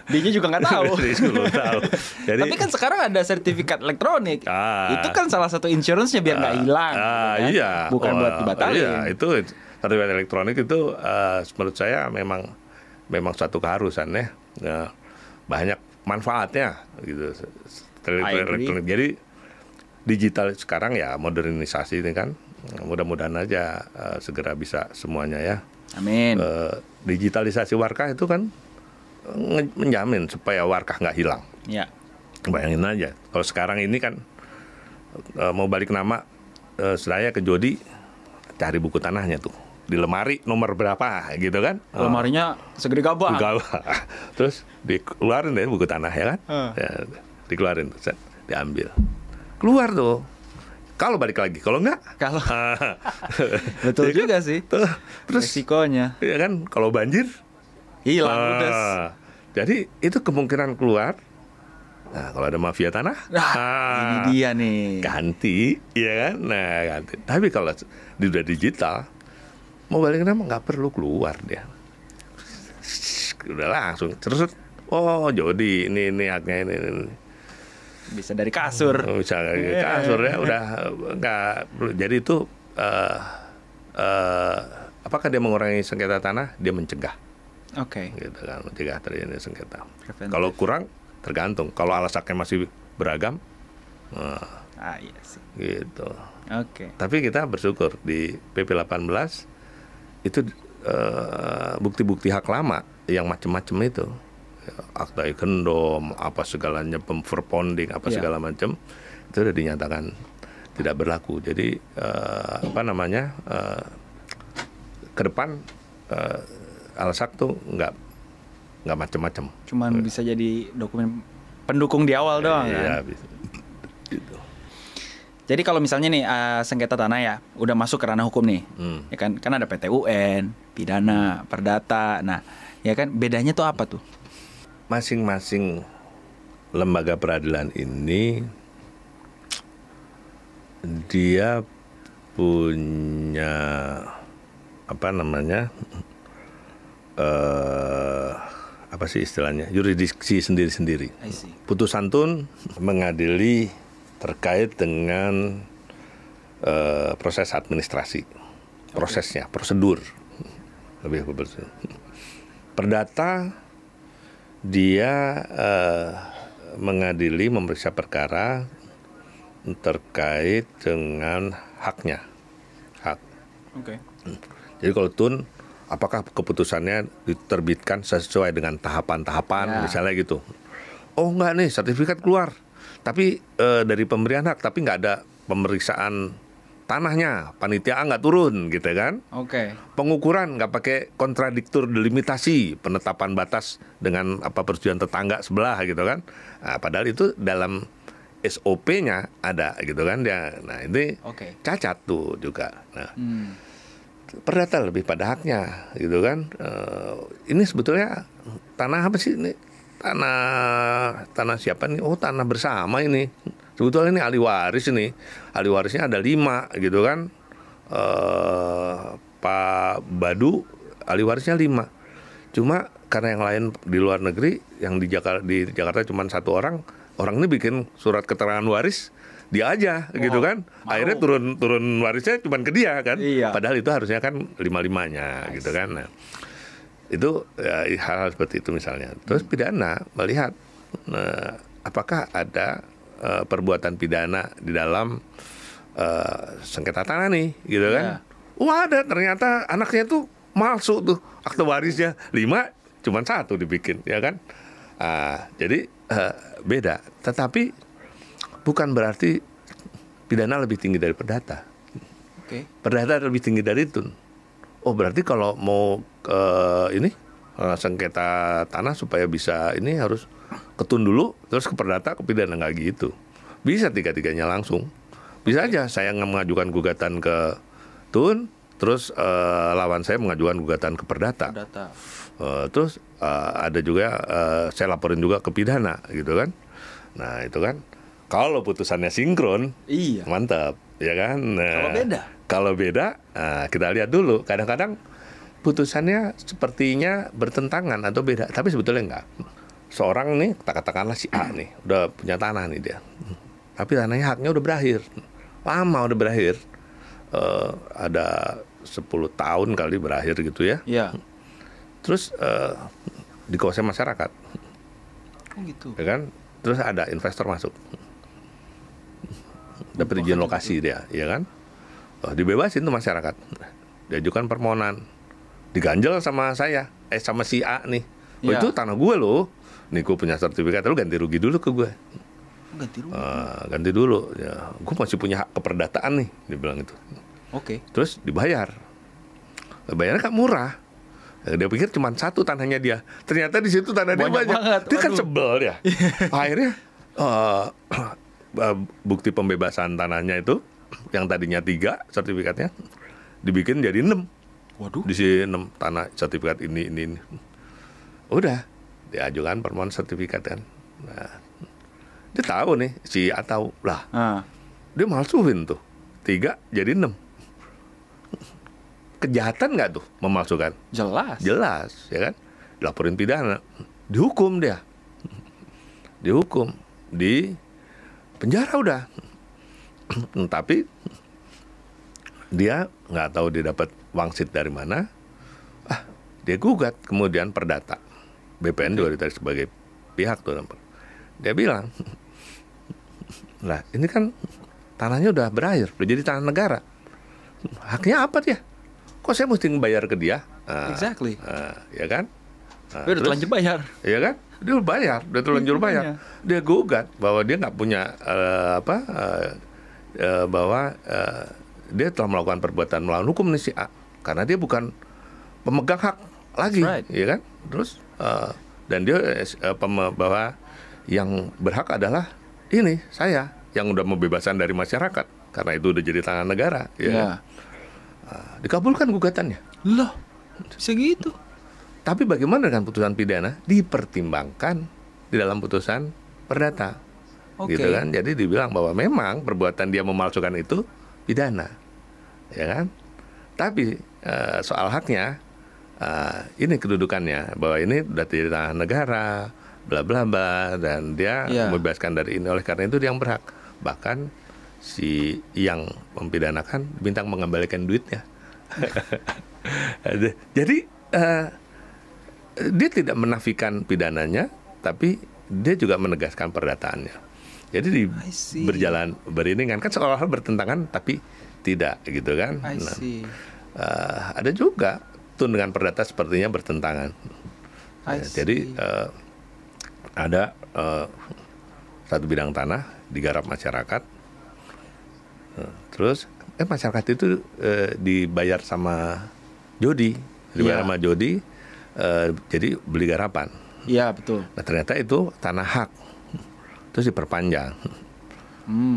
Dia juga nggak tahu. tahu. Jadi, tapi kan sekarang ada sertifikat elektronik. Itu kan salah satu insurance-nya biar nggak hilang. Iya. Bukan buat dibatalin. Iya, itu sertifikat elektronik itu menurut saya memang suatu keharusan ya. Banyak manfaatnya gitu. Elektronik. Jadi digital sekarang ya, modernisasi ini kan, mudah-mudahan aja segera bisa semuanya ya. Amin. Digitalisasi warkah itu kan menjamin supaya warkah nggak hilang. Ya. Bayangin aja kalau sekarang ini kan mau balik nama, saya ke Jodi cari buku tanahnya tuh di lemari nomor berapa gitu kan. Lemarinya segede gabah. Terus dikeluarin deh buku tanah ya kan. Ya, dikeluarin, diambil. Keluar tuh. Kalau balik lagi, kalau enggak, betul juga kan? sih. Terus resikonya, ya kan, kalau banjir hilang ludes. Jadi itu kemungkinan keluar. Nah, kalau ada mafia tanah, ini dia nih. Ganti, ya kan? Nah, ganti. Tapi kalau udah digital, mau balik nama nggak perlu keluar dia. Udah langsung terus. Oh, Jodi, ini haknya ini. Bisa dari kasur. Bisa dari kasur ya, udah nggak. Jadi itu apakah dia mengurangi sengketa tanah? Dia mencegah. Gitu kan, mencegah terjadinya sengketa. Kalau kurang, tergantung. Kalau alasannya masih beragam, iya sih. Gitu. Tapi kita bersyukur di PP 18 itu bukti-bukti hak lama yang macam-macam itu. Akta ikendom, apa segalanya, pemverponding, apa segala macam, itu sudah dinyatakan tidak berlaku. Jadi ke depan Alsak tuh nggak macam-macam. Cuman bisa jadi dokumen pendukung di awal doang Iya, kan? bisa. Gitu. Jadi kalau misalnya nih sengketa tanah ya udah masuk ke ranah hukum nih, ya kan ada PT UN, pidana, perdata. Nah, ya kan bedanya tuh apa tuh? Masing-masing lembaga peradilan ini dia punya apa namanya? Apa sih istilahnya, yurisdiksi sendiri-sendiri. Putusan tun mengadili terkait dengan proses administrasi, prosesnya, prosedur, lebih betul. Perdata dia mengadili, memeriksa perkara terkait dengan haknya, hak. Oke. Jadi kalau tun, apakah keputusannya diterbitkan sesuai dengan tahapan-tahapan, misalnya gitu. Oh enggak nih, sertifikat keluar, tapi dari pemberian hak, tapi nggak ada pemeriksaan tanahnya, panitia nggak turun, gitu kan? Oke. Pengukuran nggak pakai kontradiktur delimitasi, penetapan batas dengan apa persetujuan tetangga sebelah, gitu kan? Nah, padahal itu dalam SOP-nya ada, gitu kan? Nah ini cacat tuh juga. Nah. Perdata lebih pada haknya, gitu kan. Ini sebetulnya tanah apa sih ini? Tanah siapa nih? Oh, tanah bersama ini. Sebetulnya ini ahli waris ini. Ahli warisnya ada 5, gitu kan. Pak Badu ahli warisnya 5. Cuma karena yang lain di luar negeri, yang di Jakarta cuma 1 orang ini bikin surat keterangan waris dia aja, gitu kan. Akhirnya turun warisnya cuma ke dia kan. Iya. Padahal itu harusnya kan 5-5-nya, gitu kan. Nah, itu ya, hal-hal seperti itu misalnya. Terus pidana melihat apakah ada perbuatan pidana di dalam sengketa tanah nih, gitu kan. Wah, ada, ternyata anaknya tuh malsu tuh, akte warisnya 5, cuma 1 dibikin, ya kan. Jadi beda. Tetapi bukan berarti pidana lebih tinggi dari perdata. Perdata lebih tinggi dari tun. Oh, berarti kalau mau sengketa tanah supaya bisa ini harus ke tun dulu, terus ke perdata, ke pidana, nggak gitu. Bisa 3-3-nya langsung. Bisa aja saya mengajukan gugatan ke tun, terus lawan saya mengajukan gugatan ke perdata. Terus ada juga saya laporin juga ke pidana, gitu kan. Nah itu kan. Kalau putusannya sinkron, mantap, ya kan. Nah, kalau beda, kita lihat dulu. Kadang-kadang putusannya sepertinya bertentangan atau beda, tapi sebetulnya enggak. Seorang nih, katakanlah si A nih, udah punya tanah nih dia, tapi tanahnya haknya udah berakhir, lama udah berakhir, ada 10 tahun kali berakhir gitu ya. Terus dikuasai masyarakat, ya kan. Terus ada investor masuk, dapat izin lokasi dia, ya kan. Dibebasin tuh masyarakat, diajukan permohonan, diganjel sama saya, sama si A nih. Itu tanah gue loh, nih gue punya sertifikat, lu ganti rugi dulu ke gue. Ganti dulu, ya. Gue masih punya hak keperdataan nih, dia bilang itu. Terus dibayar, bayarnya kan murah. Dia pikir cuma 1 tanahnya dia, ternyata di situ tanah dia banyak. Dia kan sebel ya. Akhirnya bukti pembebasan tanahnya itu yang tadinya 3 sertifikatnya dibikin jadi 6. Di sini 6 tanah sertifikat ini. Udah diajukan permohonan sertifikat kan. Nah, dia tahu nih, si A tahu lah. Dia malsuin tuh 3 jadi 6. Kejahatan nggak tuh memalsukan? Jelas, ya kan? Dilaporin pidana, dihukum dia, di penjara udah. Tapi dia nggak tahu dia dapat wangsit dari mana. Dia gugat kemudian perdata. BPN juga ditarik sebagai pihak tuh. Dia bilang, lah ini kan tanahnya udah berakhir, udah jadi tanah negara. Haknya apa dia? Kok saya mesti bayar ke dia? Ya kan? Dia udah terlanjur bayar. Ya kan? Dia udah bayar, udah terlanjur bayar. Dia gugat bahwa dia nggak punya bahwa dia telah melakukan perbuatan melawan hukum nih si A, karena dia bukan pemegang hak lagi, That's right. ya kan? Terus dan dia bahwa yang berhak adalah ini saya yang udah membebaskan dari masyarakat karena itu udah jadi tangan negara, ya. Ya. Dikabulkan gugatannya. Loh, bisa gitu? Tapi bagaimana dengan putusan pidana? Dipertimbangkan di dalam putusan perdata. Oke. Gitu kan. Jadi dibilang bahwa memang perbuatan dia memalsukan itu pidana. Ya kan? Tapi soal haknya ini kedudukannya bahwa ini sudah tidak tangan negara, bla bla bla, dan dia membebaskan dari ini. Oleh karena itu dia yang berhak. Bahkan si yang mempidanakan bintang mengembalikan duitnya. Jadi dia tidak menafikan pidananya, tapi dia juga menegaskan perdataannya. Jadi berjalan beriringan, kan seolah-olah bertentangan tapi tidak, gitu kan. Ada juga tun dengan perdata sepertinya bertentangan. Jadi ada satu bidang tanah digarap masyarakat, terus masyarakat itu dibayar sama jodi, sama jodi, jadi beli garapan. Iya, betul. Nah, ternyata itu tanah hak, terus diperpanjang,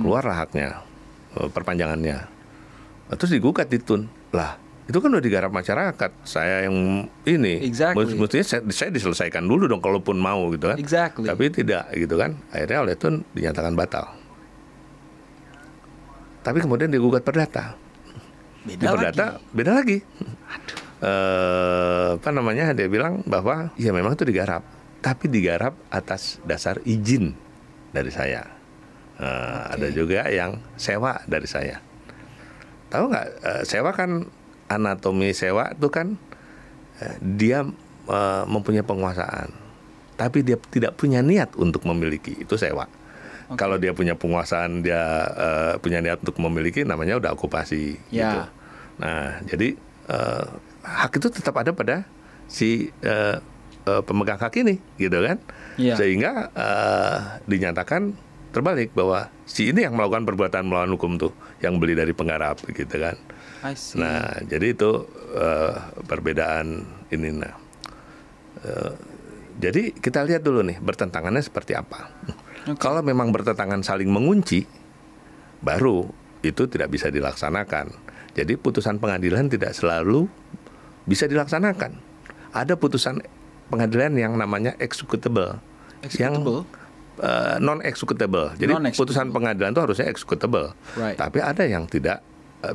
keluarlah haknya, perpanjangannya, terus digugat ditun. Lah, itu kan udah digarap masyarakat, saya yang ini, mestinya saya diselesaikan dulu dong, kalaupun mau, gitu kan. Tapi tidak, gitu kan. Akhirnya oleh tun dinyatakan batal. Tapi kemudian digugat perdata. Beda lagi. Apa namanya? Dia bilang bahwa ya memang itu digarap, tapi digarap atas dasar izin dari saya. Ada juga yang sewa dari saya. Tahu nggak? Sewa kan anatomi sewa itu kan dia mempunyai penguasaan, tapi dia tidak punya niat untuk memiliki, itu sewa. Kalau dia punya penguasaan, dia punya niat untuk memiliki, namanya udah okupasi. Gitu. Nah, jadi hak itu tetap ada pada si pemegang hak ini, gitu kan? Sehingga dinyatakan terbalik bahwa si ini yang melakukan perbuatan melawan hukum tuh, yang beli dari penggarap, gitu kan? Nah, jadi itu perbedaan ini. Nah, jadi kita lihat dulu nih bertentangannya seperti apa. Kalau memang bertentangan saling mengunci, baru itu tidak bisa dilaksanakan. Jadi putusan pengadilan tidak selalu bisa dilaksanakan. Ada putusan pengadilan yang namanya executable, yang non-executable. Jadi putusan pengadilan itu harusnya executable, tapi ada yang tidak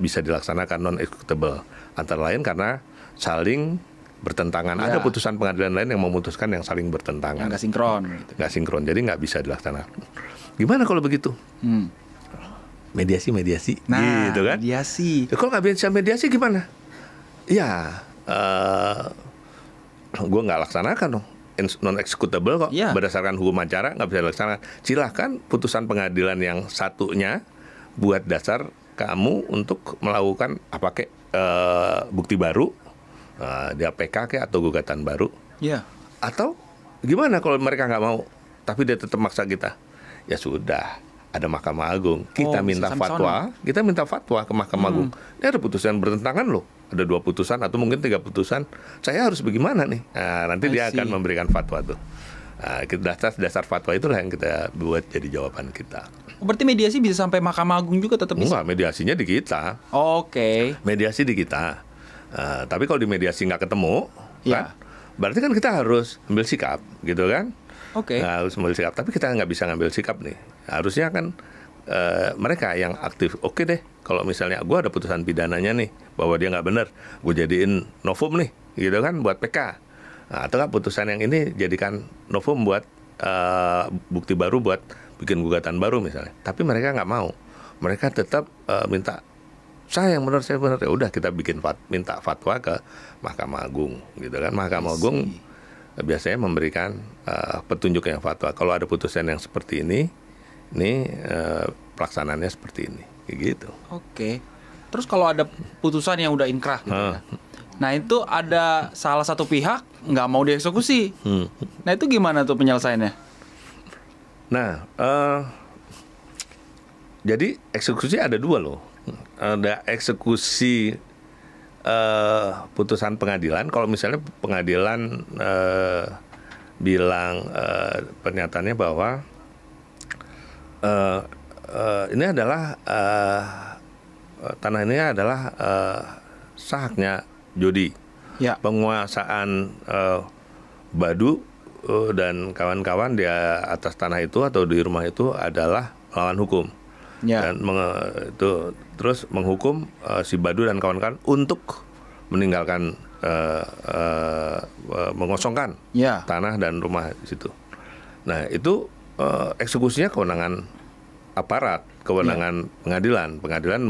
bisa dilaksanakan non-executable. Antara lain karena saling bertentangan. Ada putusan pengadilan lain yang memutuskan yang saling bertentangan. Yang nggak sinkron. Gitu. Nggak sinkron, jadi nggak bisa dilaksanakan. Gimana kalau begitu? Mediasi, nah, gitu kan? Mediasi. Kalau nggak bisa mediasi gimana? Ya, gue nggak laksanakan dong. Non-executable kok, berdasarkan hukum acara nggak bisa dilaksanakan. Silahkan putusan pengadilan yang satunya buat dasar kamu untuk melakukan bukti baru, dia PK atau gugatan baru. Atau gimana kalau mereka nggak mau, tapi dia tetap maksa kita? Ya sudah, ada Mahkamah Agung. Kita minta fatwa, ke Mahkamah Agung. Ini ada putusan bertentangan loh. Ada 2 putusan atau mungkin 3 putusan. Saya harus bagaimana nih? Nah, nanti dia akan memberikan fatwa tuh. Dasar fatwa itulah yang kita buat jadi jawaban kita. Berarti mediasi bisa sampai Mahkamah Agung juga tetap bisa? Enggak, mediasinya di kita. Mediasi di kita. Tapi kalau di mediasi nggak ketemu, kan, berarti kan kita harus ambil sikap, gitu kan? Harus ambil sikap. Tapi kita nggak bisa ngambil sikap nih. Harusnya kan mereka yang aktif. Oke deh, kalau misalnya gue ada putusan pidananya nih bahwa dia nggak benar, gue jadiin novum nih, gitu kan, buat PK. Atau nggak putusan yang ini jadikan novum buat bukti baru buat bikin gugatan baru misalnya. Tapi mereka nggak mau. Mereka tetap minta saya yang benar, saya benar. Ya udah, kita minta fatwa ke Mahkamah Agung, gitu kan. Mahkamah Agung biasanya memberikan petunjuk yang fatwa. Kalau ada putusan yang seperti ini pelaksanaannya seperti ini, kayak gitu. Terus kalau ada putusan yang udah inkrah, gitu ya. Nah itu ada salah satu pihak nggak mau dieksekusi. Nah itu gimana tuh penyelesaiannya? Nah, jadi eksekusi ada 2 loh. Ada eksekusi putusan pengadilan. Kalau misalnya pengadilan bilang pernyataannya bahwa ini adalah tanah ini adalah sahnya Jody. Ya. Penguasaan Badu dan kawan-kawan di atas tanah itu atau di rumah itu adalah melawan hukum. Ya. Dan itu terus menghukum si Badu dan kawan-kawan untuk meninggalkan mengosongkan tanah dan rumah di situ. Nah, itu eksekusinya kewenangan aparat, kewenangan pengadilan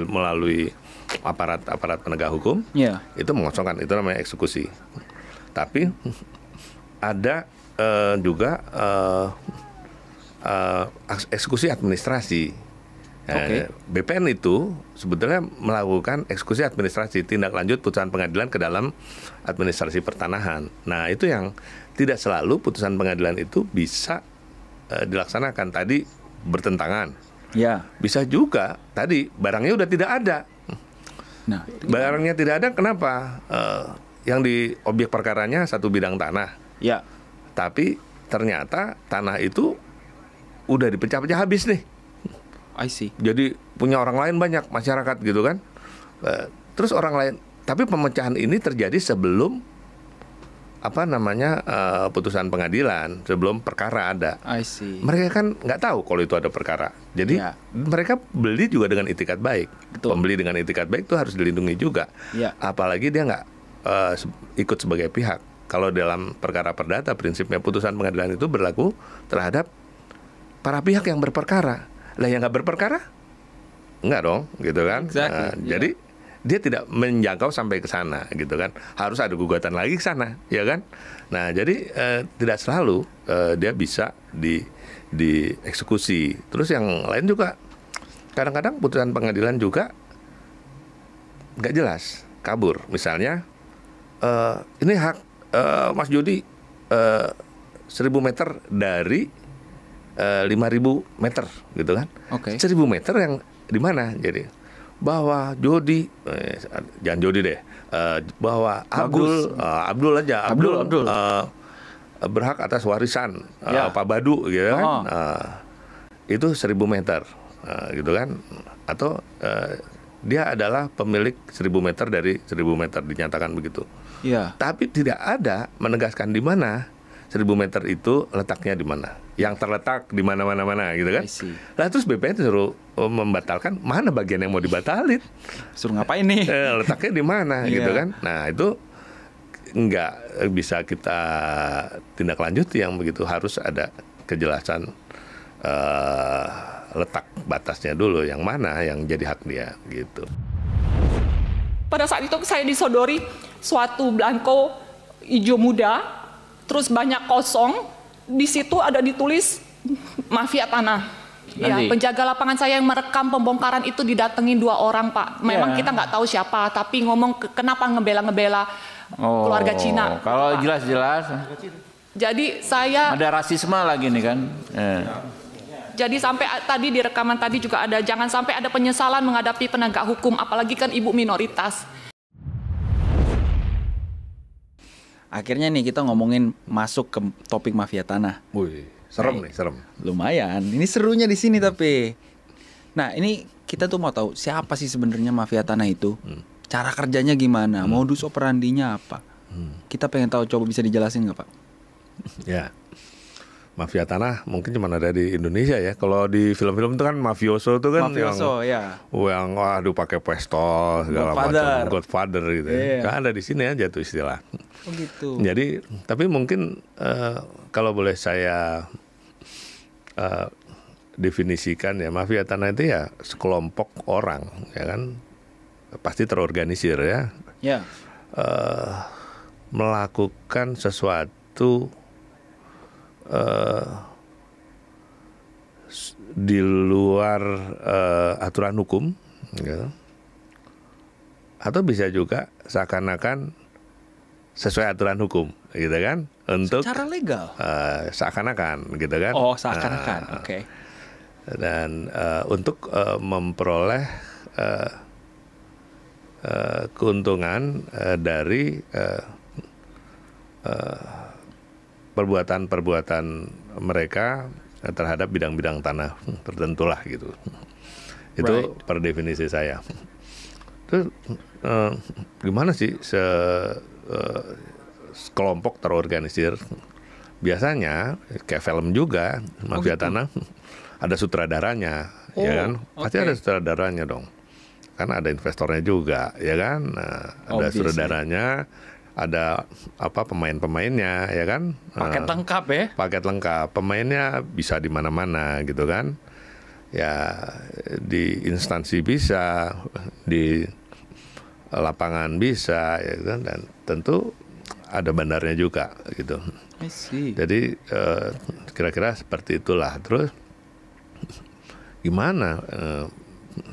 melalui aparat penegak hukum. Itu mengosongkan, itu namanya eksekusi. Tapi ada juga eksekusi administrasi. BPN itu sebetulnya melakukan eksekusi administrasi, tindak lanjut putusan pengadilan ke dalam administrasi pertanahan. Nah, itu yang tidak selalu putusan pengadilan itu bisa dilaksanakan. Tadi bertentangan. Ya. Bisa juga tadi barangnya udah tidak ada. Nah, barangnya tidak ada, kenapa? Yang di objek perkaranya satu bidang tanah. Ya. Tapi ternyata tanah itu udah dipecah-pecah habis nih. I see. Jadi punya orang lain banyak, masyarakat gitu kan. Terus orang lain, tapi pemecahan ini terjadi sebelum putusan pengadilan, sebelum perkara ada. I see. Mereka kan nggak tahu kalau itu ada perkara. Jadi mereka beli juga dengan itikat baik. Betul. Pembeli dengan itikat baik itu harus dilindungi juga. Apalagi dia nggak ikut sebagai pihak. Kalau dalam perkara perdata, prinsipnya putusan pengadilan itu berlaku terhadap para pihak yang berperkara. Lah yang nggak berperkara, nggak dong, gitu kan? Exactly. Jadi dia tidak menjangkau sampai ke sana, gitu kan? Harus ada gugatan lagi ke sana, ya kan? Nah, jadi tidak selalu dia bisa dieksekusi. Terus yang lain juga, kadang-kadang putusan pengadilan juga nggak jelas, kabur. Misalnya, ini hak Mas Jody 1.000 meter dari 5.000 meter gitu kan. 1.000 meter yang di mana? Jadi bahwa Jody jangan Jody deh, bahwa Abdul aja berhak atas warisan Pak Badu gitu kan. Itu 1.000 meter gitu kan. Atau dia adalah pemilik 1.000 meter dari 1.000 meter, dinyatakan begitu. Tapi tidak ada menegaskan di mana 1.000 meter itu letaknya di mana, yang terletak di mana gitu kan. Lah terus BPN suruh membatalkan, mana bagian yang mau dibatalin, suruh ngapain nih, letaknya di mana gitu kan. Nah, itu nggak bisa kita tindak lanjuti yang begitu, harus ada kejelasan letak batasnya dulu, yang mana yang jadi hak dia gitu. Pada saat itu saya disodori suatu belangko hijau muda, terus banyak kosong, di situ ada ditulis mafia tanah. Ya, penjaga lapangan saya yang merekam pembongkaran itu didatengin 2 orang, Pak. Memang kita nggak tahu siapa, tapi ngomong kenapa ngebela-ngebela keluarga Cina. Kalau jelas-jelas. Jadi saya ada rasisme lagi nih kan. Jadi sampai tadi di rekaman tadi juga ada, jangan sampai ada penyesalan menghadapi penegak hukum, apalagi kan ibu minoritas. Akhirnya nih kita ngomongin masuk ke topik mafia tanah. Wih, serem nih, serem. Lumayan. Ini serunya di sini tapi. Nah, ini kita tuh mau tahu siapa sih sebenarnya mafia tanah itu? Cara kerjanya gimana? Modus operandinya apa? Kita pengen tahu, coba bisa dijelasin nggak, Pak? Ya. Mafia tanah mungkin cuma ada di Indonesia ya. Kalau di film-film itu kan mafioso itu kan yang waduh pakai pistol segala macam, Godfather gitu. Kan ada di sini aja tuh istilah. Oh gitu. Jadi tapi mungkin kalau boleh saya definisikan ya, mafia tanah itu ya sekelompok orang ya kan, pasti terorganisir ya. Melakukan sesuatu di luar aturan hukum gitu. Atau bisa juga seakan-akan sesuai aturan hukum gitu kan, untuk secara legal seakan-akan gitu kan. Seakan-akan. Dan untuk memperoleh keuntungan dari perbuatan-perbuatan mereka terhadap bidang-bidang tanah tertentu lah gitu. Itu per definisi saya. Terus gimana sih kelompok terorganisir? Biasanya kayak film juga, mafia tanah ada sutradaranya, ya kan? Pasti ada sutradaranya dong. Kan ada investornya juga, ya kan? Nah, ada sutradaranya, ada pemain-pemainnya, ya kan? Paket lengkap ya? Paket lengkap. Pemainnya bisa di mana-mana gitu kan? Ya di instansi bisa, di lapangan bisa, ya kan? Dan tentu ada bandarnya juga gitu. I see. Jadi kira-kira seperti itulah. Terus gimana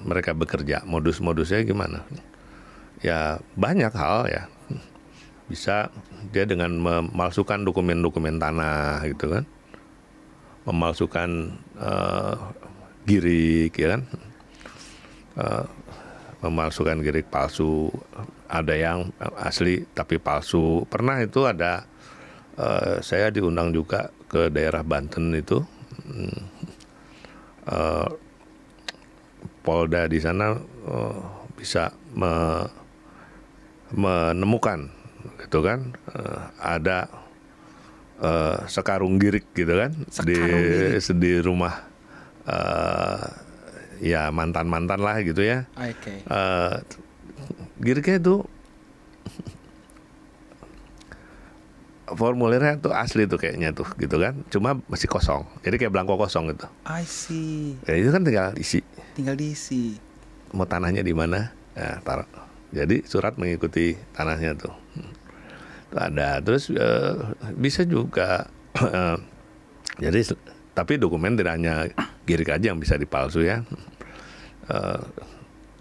mereka bekerja? Modus-modusnya gimana? Ya banyak hal ya. Bisa dia dengan memalsukan dokumen-dokumen tanah gitu kan, memalsukan girik, ya kan, memalsukan girik palsu, ada yang asli tapi palsu. Pernah itu ada saya diundang juga ke daerah Banten itu, Polda di sana bisa menemukan gitu kan, ada sekarung girik gitu kan di rumah ya mantan lah gitu ya. Okay. Giriknya itu formulirnya tuh asli tuh kayaknya tuh gitu kan, cuma masih kosong, jadi kayak belangko kosong gitu. I see. Ya itu kan tinggal diisi. Mau tanahnya di mana, ya taruh. Jadi surat mengikuti tanahnya tuh. Ada. Terus bisa juga jadi tapi dokumen tidak hanya girik aja yang bisa dipalsu ya,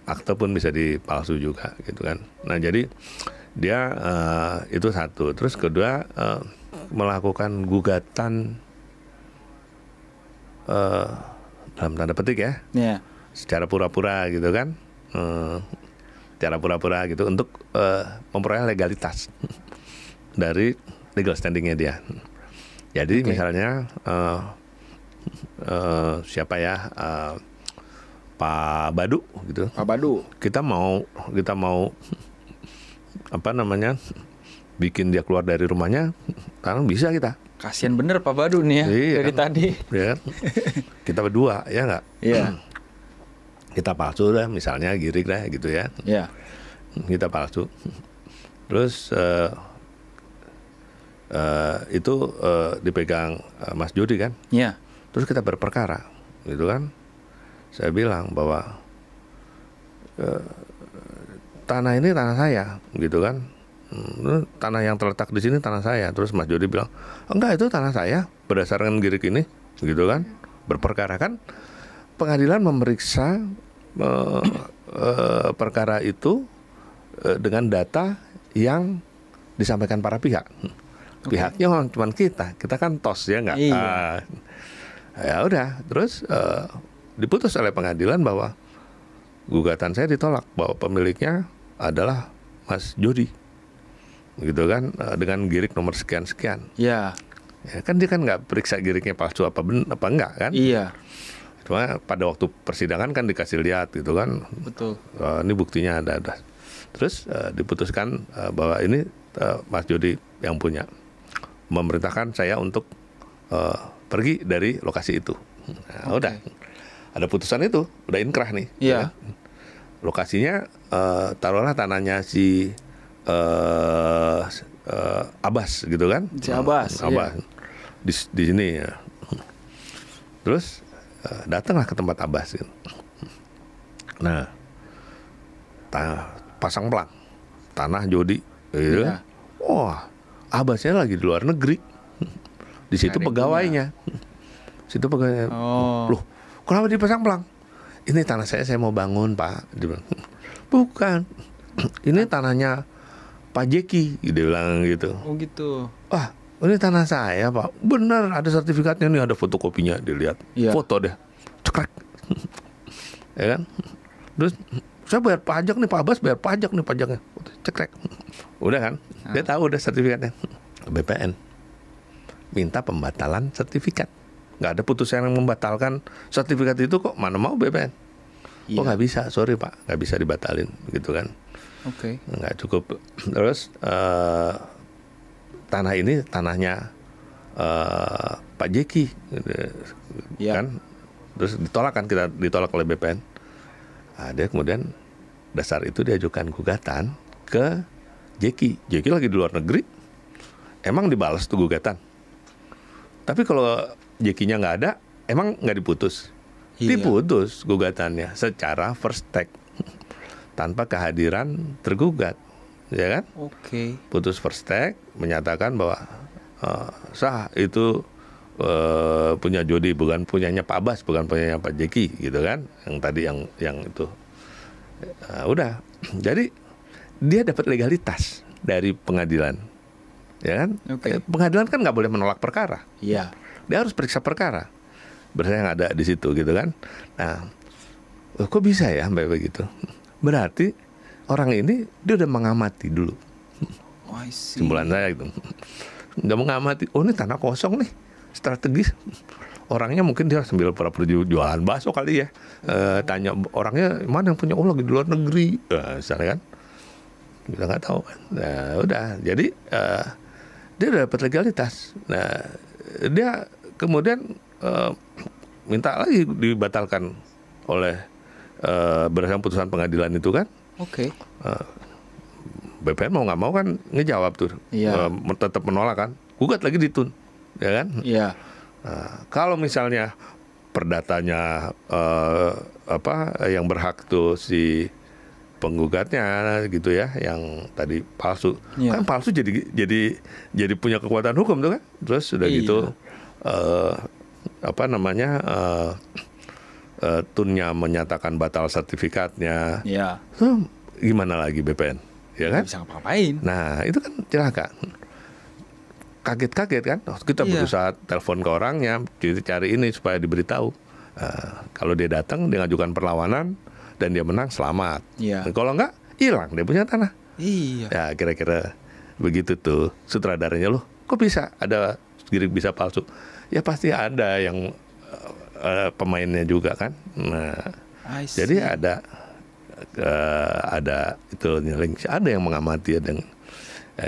akte pun bisa dipalsu juga gitu kan. Nah jadi dia itu satu. Terus kedua melakukan gugatan dalam tanda petik ya, secara pura-pura gitu kan, secara pura-pura gitu untuk memperoleh legalitas dari legal standingnya dia. Jadi misalnya siapa ya, Pak Badu gitu. Pak Badu. Kita mau bikin dia keluar dari rumahnya, karena bisa kita. Kasian bener Pak Badu nih ya, dari kan, tadi. Ya, kita berdua ya nggak. Iya. Kita palsu dah, misalnya girik dah gitu ya. Iya. Kita palsu. Terus itu dipegang Mas Jody kan. Iya. Terus kita berperkara, gitu kan. Saya bilang bahwa tanah ini tanah saya, gitu kan. Tanah yang terletak di sini tanah saya. Terus Mas Jody bilang, enggak, itu tanah saya berdasarkan girik ini, gitu kan. Berperkara kan. Pengadilan memeriksa perkara itu dengan data yang disampaikan para pihak. Pihaknya cuma kita kan tos ya nggak. Iya. Ya udah, terus diputus oleh pengadilan bahwa gugatan saya ditolak, bahwa pemiliknya adalah Mas Jody, gitu kan, dengan girik nomor sekian-sekian. Iya. Ya kan dia kan nggak periksa giriknya palsu apa enggak kan? Iya. Cuma pada waktu persidangan kan dikasih lihat gitu kan. Betul. Ini buktinya ada. Terus diputuskan bahwa ini Mas Jody yang punya, memerintahkan saya untuk pergi dari lokasi itu. Nah, udah ada putusan itu, udah inkrah nih. Iya. Ya. Lokasinya taruhlah tanahnya si Abbas gitu kan. Si Abbas. Iya. Di sini ya. Terus datanglah ke tempat Abbas gitu. Nah, pasang pelang tanah Jody gitu. Iya. Wah, Abbasnya lagi di luar negeri. Di situ pegawainya. Situ pegawainya. Loh, kenapa dipasang pelang? Ini tanah saya mau bangun, Pak. Dia bilang, bukan. Ini tanahnya Pak Jeki, dia bilang gitu. Oh gitu. Wah, ini tanah saya, Pak. Benar, ada sertifikatnya nih, ada fotokopinya, dilihat. Iya. Foto deh. Cekrek. Ya kan? Terus saya bayar pajak nih, Pak Abbas bayar pajak nih, pajaknya. Cekrek. Udah kan? Dia tahu udah sertifikatnya. BPN minta pembatalan sertifikat. Nggak ada putusan yang membatalkan sertifikat itu kok. Mana mau BPN? Oh nggak bisa, sorry Pak, nggak bisa dibatalin, gitu kan? Oke. Nggak cukup. Terus tanah ini tanahnya Pak Jeki, kan? Terus ditolak oleh BPN. Dia kemudian dasar itu diajukan gugatan ke Jeki. Jeki lagi di luar negeri, emang dibalas tuh gugatan. Tapi kalau Jekinya nggak ada, emang nggak diputus? Diputus gugatannya secara first take tanpa kehadiran tergugat, ya kan? Oke. Putus first take menyatakan bahwa sah itu punya Jody, bukan punyanya Pak Abbas, bukan punyanya Pak Jeki, gitu kan? Yang tadi yang itu udah. Jadi dia dapat legalitas dari pengadilan, ya kan? Oke. Pengadilan kan nggak boleh menolak perkara. Iya. Dia harus periksa perkara. Berarti yang ada di situ, gitu kan? Nah, kok bisa ya sampai begitu? Berarti orang ini dia udah mengamati dulu. I see. Simpulan saya itu. Udah mengamati. Oh ini tanah kosong nih, strategis. Orangnya mungkin dia sambil pura-pura jualan bakso kali ya. Tanya orangnya mana yang punya, oh lagi di luar negeri. Misalnya kan. Kita nggak tahu kan. Nah udah. Jadi dia udah dapat legalitas. Nah dia kemudian minta lagi dibatalkan oleh berdasarkan putusan pengadilan itu kan. Oke. BPN mau nggak mau kan ngejawab tuh, tetap menolak kan, gugat lagi ditun, ya kan? Iya. Kalau misalnya perdatanya yang berhak tuh si penggugatnya gitu ya, yang tadi palsu, kan palsu jadi punya kekuatan hukum tuh kan, terus udah gitu tunnya menyatakan batal sertifikatnya, gimana lagi BPN? Ya kan? Bisa ngapain? Nah itu kan celaka. Kaget-kaget kan? Kita berusaha telepon ke orangnya, cari ini supaya diberitahu. Kalau dia datang, dia ngajukan perlawanan dan dia menang, selamat. Dan kalau enggak, hilang dia punya tanah. Iya. Ya kira-kira begitu tuh sutradaranya, loh kok bisa ada girik bisa palsu? Ya pasti ada yang pemainnya juga kan. Nah jadi ada itu link, ada yang mengamati, ada yang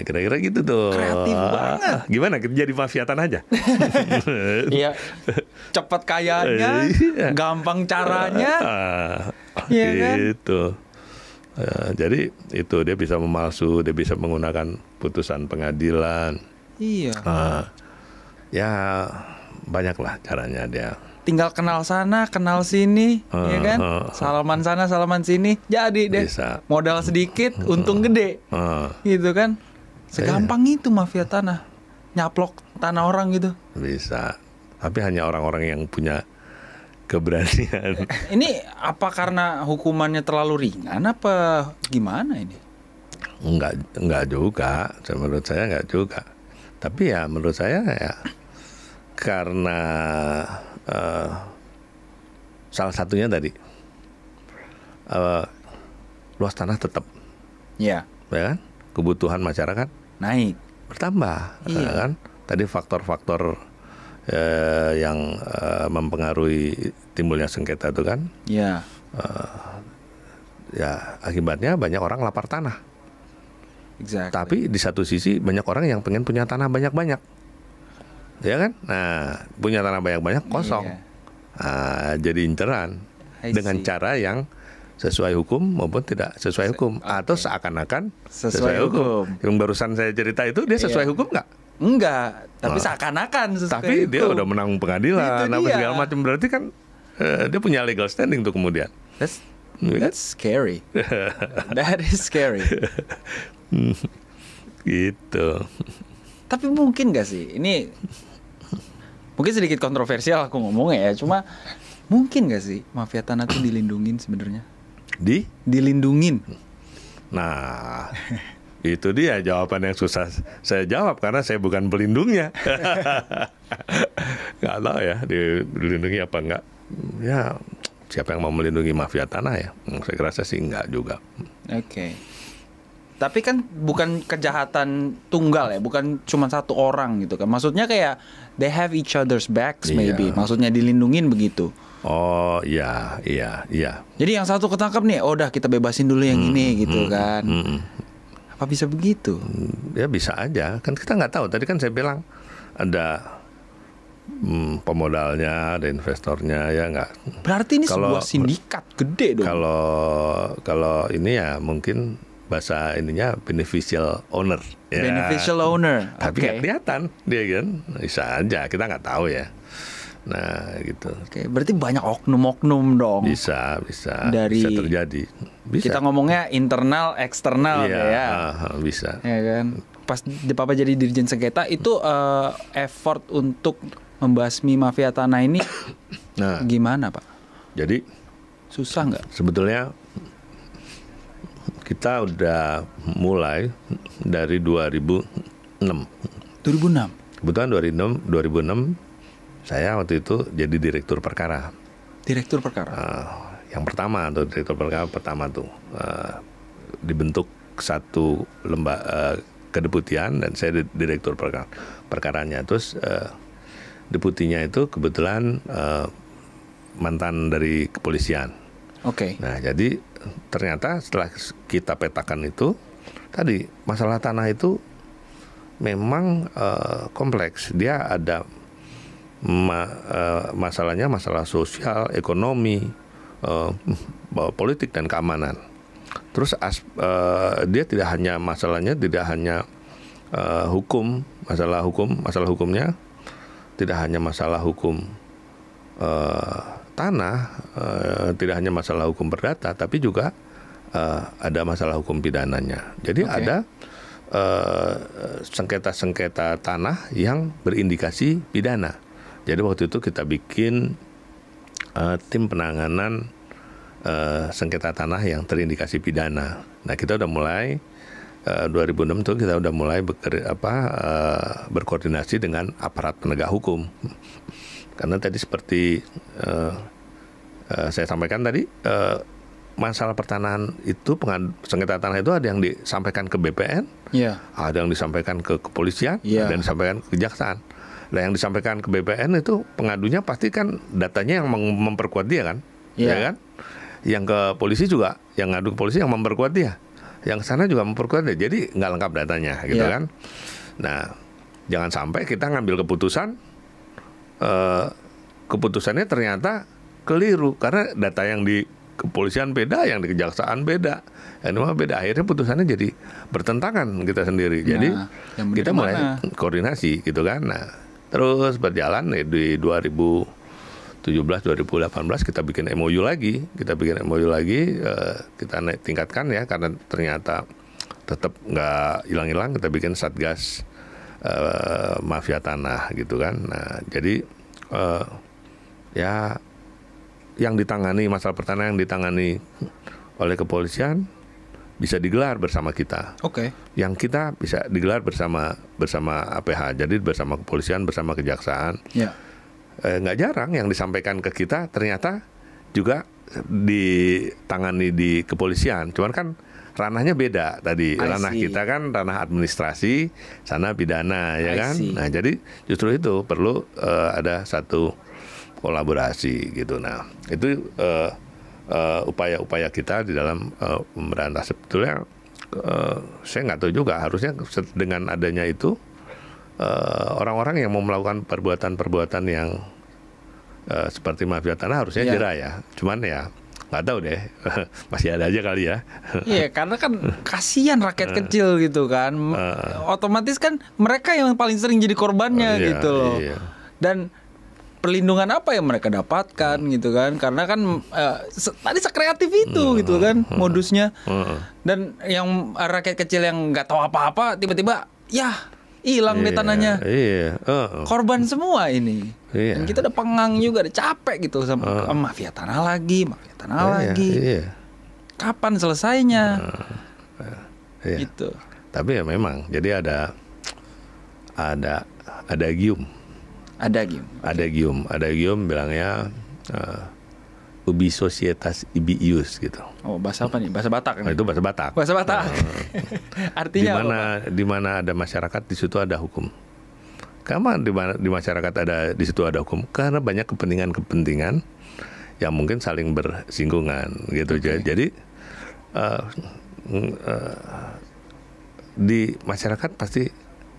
kira-kira gitu tuh. Kreatif banget. Gimana jadi mafia tanah aja? Iya. Cepat kayanya, gampang caranya. Gitu. Jadi itu dia bisa memalsu, dia bisa menggunakan putusan pengadilan. Iya. Ya banyaklah caranya dia. Tinggal kenal sana, kenal sini, ya kan? Salaman sana, salaman sini, jadi deh. Bisa. Modal sedikit, untung gede, gitu kan? Segampang itu mafia tanah, nyaplok tanah orang gitu. Bisa, tapi hanya orang-orang yang punya keberanian. Ini apa karena hukumannya terlalu ringan, apa gimana ini? Enggak juga, menurut saya enggak juga. Tapi ya menurut saya ya karena salah satunya tadi luas tanah tetap, ya kan, kebutuhan masyarakat naik, bertambah, ya kan. Tadi faktor-faktor yang mempengaruhi timbulnya sengketa itu kan, ya akibatnya banyak orang lapar tanah. Exactly. Tapi di satu sisi banyak orang yang pengen punya tanah banyak-banyak. Ya kan? Nah, punya tanah banyak-banyak kosong. Jadi inceran dengan cara yang sesuai hukum maupun tidak sesuai hukum, atau seakan-akan sesuai hukum. Yang barusan saya cerita itu dia sesuai hukum nggak? Enggak, tapi seakan-akan sesuai tapi hukum. Dia udah menang pengadilan, apa segala macam, berarti kan dia punya legal standing tuh kemudian. That's scary. That is scary. Gitu. Tapi mungkin gak sih, ini mungkin sedikit kontroversial aku ngomongnya ya, cuma mungkin gak sih mafia tanah itu dilindungin sebenarnya? Dilindungin. Nah, itu dia jawaban yang susah saya jawab karena saya bukan pelindungnya. Gak tahu ya dilindungi apa enggak. Ya siapa yang mau melindungi mafia tanah ya? Saya rasa sih enggak juga. Oke. Tapi kan bukan kejahatan tunggal ya, bukan cuma satu orang gitu kan. Maksudnya kayak they have each other's backs maybe. Maksudnya dilindungin begitu. Oh iya. Jadi yang satu ketangkap nih, udah kita bebasin dulu yang ini gitu kan. Apa bisa begitu? Ya bisa aja. Kan kita nggak tahu. Tadi kan saya bilang ada pemodalnya, ada investornya, ya nggak. Berarti ini sebuah sindikat gede dong. Kalau ini ya mungkin bahasa ininya beneficial owner. Ya. Beneficial owner. Tapi nggak kelihatan dia kan. Bisa aja. Kita nggak tahu ya. Nah gitu. Oke, berarti banyak oknum-oknum dong. Bisa Dari terjadi. Bisa. Kita ngomongnya internal, eksternal ya. Bisa. Ya kan. Pas Papa jadi Dirjen Sengketa itu effort untuk membasmi mafia tanah ini gimana, Pak? Jadi susah nggak? Sebetulnya kita udah mulai dari 2006. 2006. Kebetulan 2006 saya waktu itu jadi direktur perkara. Direktur perkara. Yang pertama tuh direktur perkara pertama tuh dibentuk satu lembaga kedeputian dan saya direktur perkaranya. Terus deputinya itu kebetulan mantan dari kepolisian. Oke. Nah jadi ternyata setelah kita petakan itu tadi masalah tanah itu memang kompleks. Dia ada masalahnya masalah sosial, ekonomi, politik dan keamanan. Terus dia tidak hanya masalahnya tidak hanya masalah hukumnya tidak hanya masalah hukum tanah, tidak hanya masalah hukum perdata, tapi juga ada masalah hukum pidananya. Jadi ada sengketa-sengketa tanah yang berindikasi pidana. Jadi waktu itu kita bikin tim penanganan sengketa tanah yang terindikasi pidana. Nah kita udah mulai 2006 tuh kita udah mulai berkoordinasi dengan aparat penegak hukum. Karena tadi seperti saya sampaikan tadi masalah pertanahan itu sengketa tanah itu ada yang disampaikan ke BPN, ada yang disampaikan ke kepolisian, dan disampaikan ke kejaksaan. Nah yang disampaikan ke BPN itu pengadunya pasti kan datanya yang memperkuat dia kan, ya kan? Yang ke polisi juga, yang ngadu ke polisi yang memperkuat dia, yang sana juga memperkuat dia. Jadi nggak lengkap datanya, gitu kan? Nah jangan sampai kita ngambil keputusan, keputusannya ternyata keliru karena data yang di kepolisian beda, yang di kejaksaan beda, yang mah beda. Akhirnya putusannya jadi bertentangan kita sendiri. Jadi kita mulai koordinasi, gitu kan? Nah terus berjalan di 2017-2018 kita bikin MOU lagi, kita tingkatkan ya karena ternyata tetap nggak hilang-hilang, kita bikin Satgas mafia tanah gitu kan. Nah jadi ya yang ditangani masalah pertanahan yang ditangani oleh kepolisian bisa digelar bersama kita. Yang kita bisa digelar bersama APH. Jadi bersama kepolisian, bersama kejaksaan. Nggak jarang yang disampaikan ke kita ternyata juga ditangani di kepolisian. Cuman kan ranahnya beda tadi. Ranah kita kan ranah administrasi, sana pidana, ya kan. Nah jadi justru itu perlu ada satu kolaborasi gitu. Nah itu upaya-upaya kita di dalam memberantas. Sebetulnya saya nggak tahu juga, harusnya dengan adanya itu orang-orang yang mau melakukan perbuatan-perbuatan yang seperti mafia tanah harusnya jerah ya. Cuman ya nggak tahu deh, masih ada aja kali ya. Iya, karena kan kasihan rakyat kecil gitu kan. Otomatis kan mereka yang paling sering jadi korbannya gitu loh. Dan perlindungan apa yang mereka dapatkan gitu kan, karena kan tadi sekreatif itu gitu kan modusnya. Dan yang rakyat kecil yang nggak tahu apa-apa tiba-tiba hilang deh tanahnya. Korban semua ini. Dan kita udah pengang juga, udah capek gitu sama mafia tanah lagi. Kapan selesainya? Gitu. Tapi ya memang jadi ada Gium bilangnya ubi societas ibi ius gitu. Oh, bahasa apa nih? Bahasa Batak Nah, nih? itu bahasa Batak. Bahasa Batak. Artinya Di mana ada masyarakat, di situ ada hukum. Karena di masyarakat ada, di situ ada hukum, karena banyak kepentingan yang mungkin saling bersinggungan gitu. Jadi di masyarakat pasti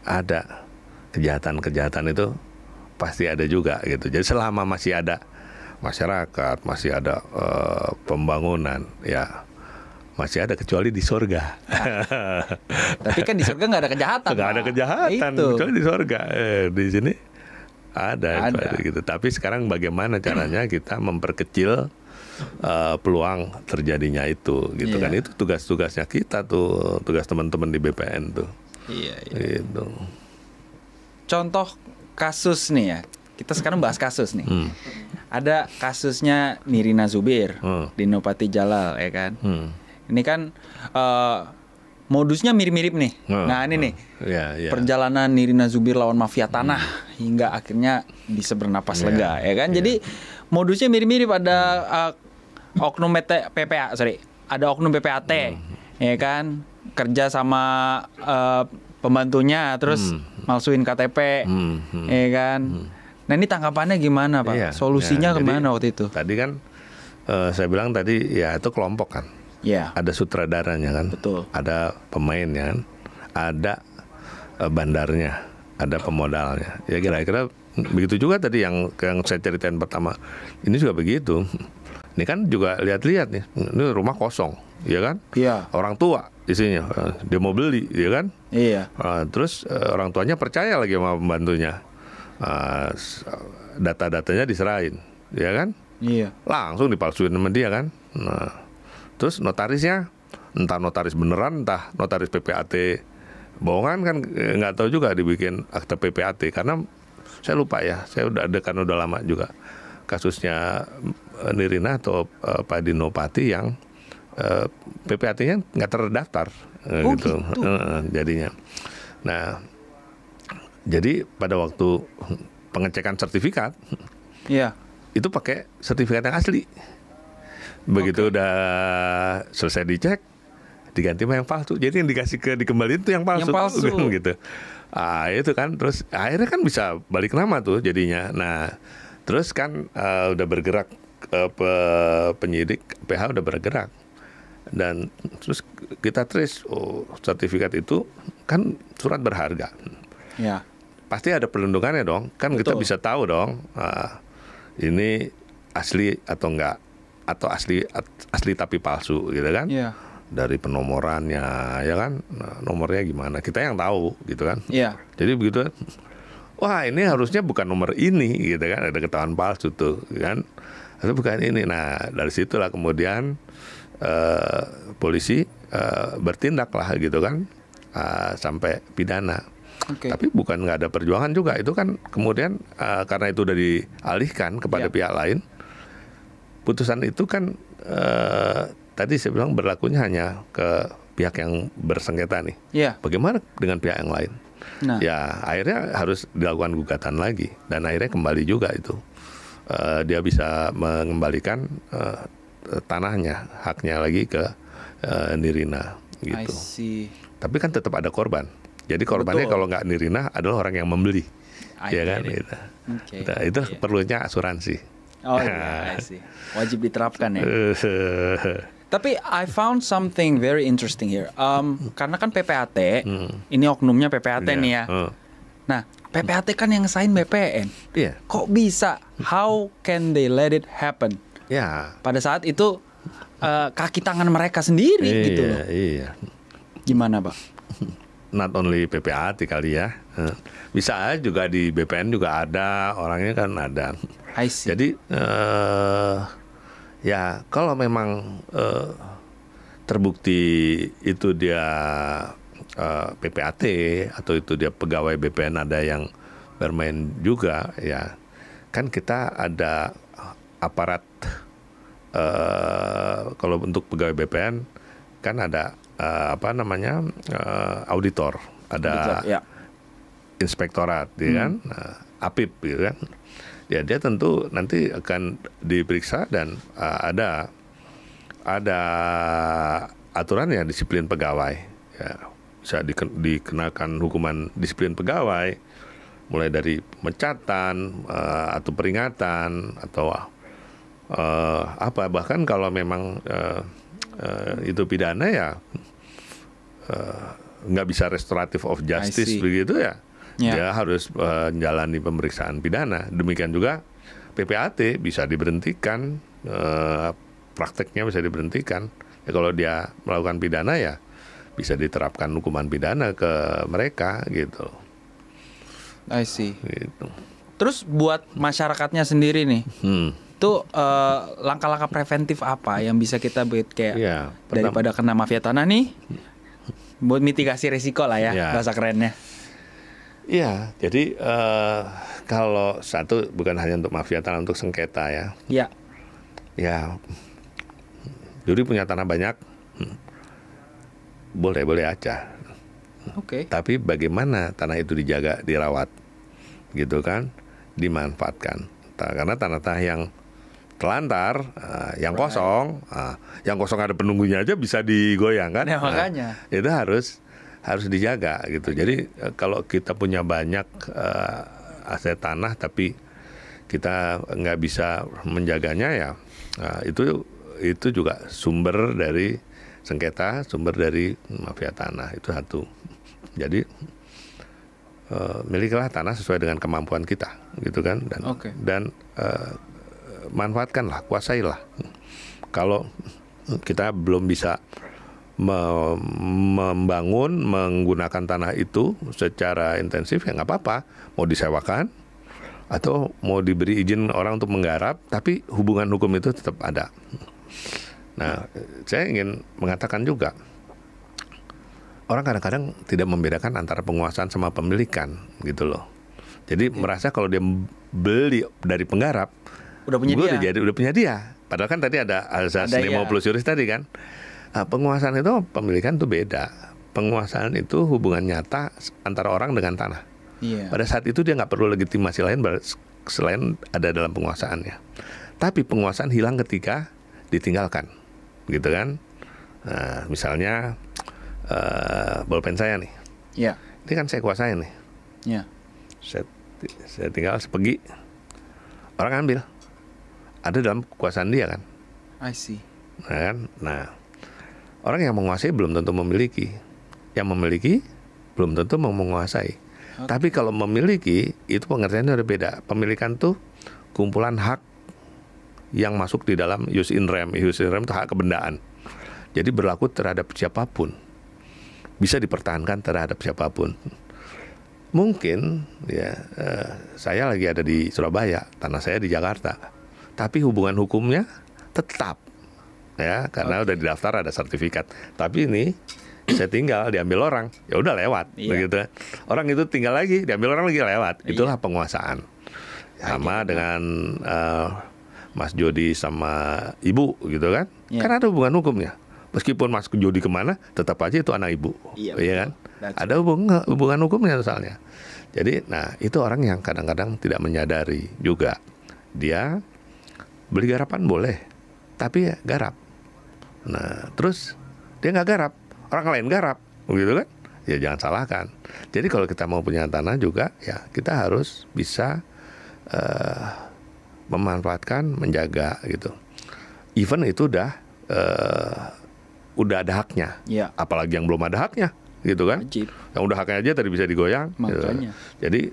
ada kejahatan itu, pasti ada juga gitu. Jadi selama masih ada masyarakat, masih ada pembangunan, ya masih ada, kecuali di surga. Tapi kan di surga nggak ada kejahatan. Nggak ada kejahatan, Itu. kecuali di surga. Di sini ada. Gitu. Tapi sekarang bagaimana caranya kita memperkecil peluang terjadinya itu, gitu kan? Itu tugas-tugasnya kita tuh, tugas teman-teman di BPN tuh. Iya. Gitu. Contoh kasus nih ya. Kita sekarang bahas kasus nih. Ada kasusnya Nirina Zubir di Nopati Jalal, ya kan? Ini kan modusnya mirip-mirip nih. Nah ini nih, perjalanan Nirina Zubir lawan mafia tanah hingga akhirnya bisa bernapas lega, ya kan? Jadi modusnya mirip-mirip, ada oknum PPA, ada oknum PPAT, ya kan? Kerja sama pembantunya, terus malsuin KTP, ya kan? Nah ini tanggapannya gimana Pak? Solusinya kemana waktu itu? Tadi kan saya bilang tadi, ya itu kelompok kan. Ada sutradaranya kan, betul. Ada pemainnya kan, ada bandarnya, ada pemodalnya. Ya kira-kira begitu juga tadi yang saya ceritain pertama. Ini juga begitu. Ini kan juga lihat-lihat nih, ini rumah kosong, ya kan? Iya. Orang tua isinya, dia mau beli, ya kan? Iya. Terus orang tuanya percaya lagi sama pembantunya, data-datanya diserahin, ya kan? Iya. Langsung dipalsuin sama dia kan. Nah, terus notarisnya, entah notaris beneran, entah notaris PPAT bohongan kan, nggak tahu juga dibikin akte PPAT. Karena saya lupa ya, saya udah lama juga kasusnya Nirina atau Pak Dinopati yang PPAT-nya nggak terdaftar gitu. Jadinya. Nah, jadi pada waktu pengecekan sertifikat, itu pakai sertifikat yang asli. Begitu udah selesai dicek, diganti sama yang palsu. Jadi yang dikembaliin itu yang palsu. Gitu. Itu kan, terus akhirnya kan bisa balik nama tuh jadinya. Nah, terus kan udah bergerak, penyidik PH udah bergerak, dan terus kita trace, sertifikat itu kan surat berharga. Ya. Pasti ada perlindungannya dong. Kan betul. Kita bisa tahu dong, ini asli atau enggak, atau asli tapi palsu gitu kan. Yeah. Dari penomorannya, ya kan, nomornya gimana, kita yang tahu gitu kan. Yeah. Jadi begitu, wah ini harusnya bukan nomor ini gitu kan, ada ketahuan palsu tuh kan, atau bukan ini. Nah dari situlah kemudian polisi bertindak lah gitu kan, sampai pidana. Tapi bukan nggak ada perjuangan juga, itu kan kemudian karena itu udah dialihkan kepada pihak lain. Putusan itu kan tadi saya bilang berlakunya hanya ke pihak yang bersengketa nih. Bagaimana dengan pihak yang lain? Nah. Ya akhirnya harus dilakukan gugatan lagi, dan akhirnya kembali juga itu. Dia bisa mengembalikan tanahnya, haknya lagi ke Nirina gitu. Tapi kan tetap ada korban. Jadi korbannya kalau nggak Nirina adalah orang yang membeli, ya kan? Gitu. Nah, itu perlunya asuransi. Oh iya, wajib diterapkan ya. Tapi I found something very interesting here. Karena kan PPAT, ini oknumnya PPAT nih ya. Nah, PPAT kan yang sign BPN. Kok bisa? How can they let it happen? Pada saat itu kaki tangan mereka sendiri gitu loh. Gimana, Pak? Not only PPAT kali ya. Bisa juga di BPN juga ada, orangnya kan ada. Jadi ya kalau memang terbukti itu dia PPAT atau itu dia pegawai BPN ada yang bermain juga, ya kan kita ada aparat, kalau untuk pegawai BPN kan ada auditor, ada inspektorat, ya kan, APIP, gitu kan. ya dia tentu nanti akan diperiksa dan ada aturan ya disiplin pegawai. Ya, bisa dikenakan hukuman disiplin pegawai, mulai dari pemecatan atau peringatan atau apa, bahkan kalau memang itu pidana ya nggak bisa restoratif of justice begitu ya. Dia harus menjalani pemeriksaan pidana. Demikian juga PPAT bisa diberhentikan, prakteknya bisa diberhentikan. Ya, kalau dia melakukan pidana ya bisa diterapkan hukuman pidana ke mereka gitu. I see. Gitu. Terus buat masyarakatnya sendiri nih, tuh langkah-langkah preventif apa yang bisa kita buat kayak daripada kena mafia tanah nih, buat mitigasi risiko lah ya, bahasa kerennya. Iya, jadi kalau satu bukan hanya untuk mafia tanah, untuk sengketa ya. Iya. Ya, juri punya tanah banyak, boleh aja. Oke. Tapi bagaimana tanah itu dijaga, dirawat, gitu kan, dimanfaatkan. Karena tanah-tanah yang telantar, yang kosong ada penunggunya aja bisa digoyang kan. Ya, makanya. Itu harus dijaga gitu. Jadi kalau kita punya banyak aset tanah tapi kita nggak bisa menjaganya ya, itu juga sumber dari sengketa, sumber dari mafia tanah, itu satu. Jadi milikilah tanah sesuai dengan kemampuan kita gitu kan, dan manfaatkanlah, kuasailah. Kalau kita belum bisa membangun, menggunakan tanah itu secara intensif ya nggak apa-apa, mau disewakan atau mau diberi izin orang untuk menggarap, tapi hubungan hukum itu tetap ada. Nah, saya ingin mengatakan juga, orang kadang-kadang tidak membedakan antara penguasaan sama pemilikan gitu loh. Jadi merasa kalau dia beli dari penggarap udah punya dia. Padahal kan tadi ada azas nemo plus juris tadi kan. Penguasaan itu pemilikan itu beda. Penguasaan itu hubungan nyata antara orang dengan tanah. Pada saat itu dia nggak perlu legitimasi lain selain ada dalam penguasaannya. Tapi penguasaan hilang ketika ditinggalkan, gitu kan? Nah, misalnya bolpen saya nih, ini kan saya kuasain nih. Saya tinggal sepegi, orang ambil, ada dalam kekuasaan dia kan? I see. Nah, orang yang menguasai belum tentu memiliki, yang memiliki belum tentu mau menguasai. Tapi kalau memiliki itu pengertiannya udah beda. Pemilikan tuh kumpulan hak yang masuk di dalam jus in rem. Jus in rem itu hak kebendaan. Jadi berlaku terhadap siapapun, bisa dipertahankan terhadap siapapun. Mungkin ya saya lagi ada di Surabaya, tanah saya di Jakarta, tapi hubungan hukumnya tetap. Ya, karena udah didaftar, ada sertifikat. Tapi ini saya tinggal, diambil orang, ya udah lewat, begitu. Orang itu tinggal lagi, diambil orang lagi lewat. Itulah penguasaan. Sama dengan Mas Jody sama Ibu, gitu kan? Kan ada hubungan hukumnya. Meskipun Mas Jody kemana, tetap aja itu anak Ibu, ya kan? Ada hubungan hukumnya misalnya. Jadi, nah itu orang yang kadang-kadang tidak menyadari juga. Dia beli garapan boleh, tapi ya garap. Nah, terus dia nggak garap, orang lain garap, begitu kan? Ya jangan salahkan. Jadi kalau kita mau punya tanah juga, ya kita harus bisa memanfaatkan, menjaga gitu. Even itu udah ada haknya, apalagi yang belum ada haknya, gitu kan? Yang udah haknya aja tadi bisa digoyang. Gitu. Jadi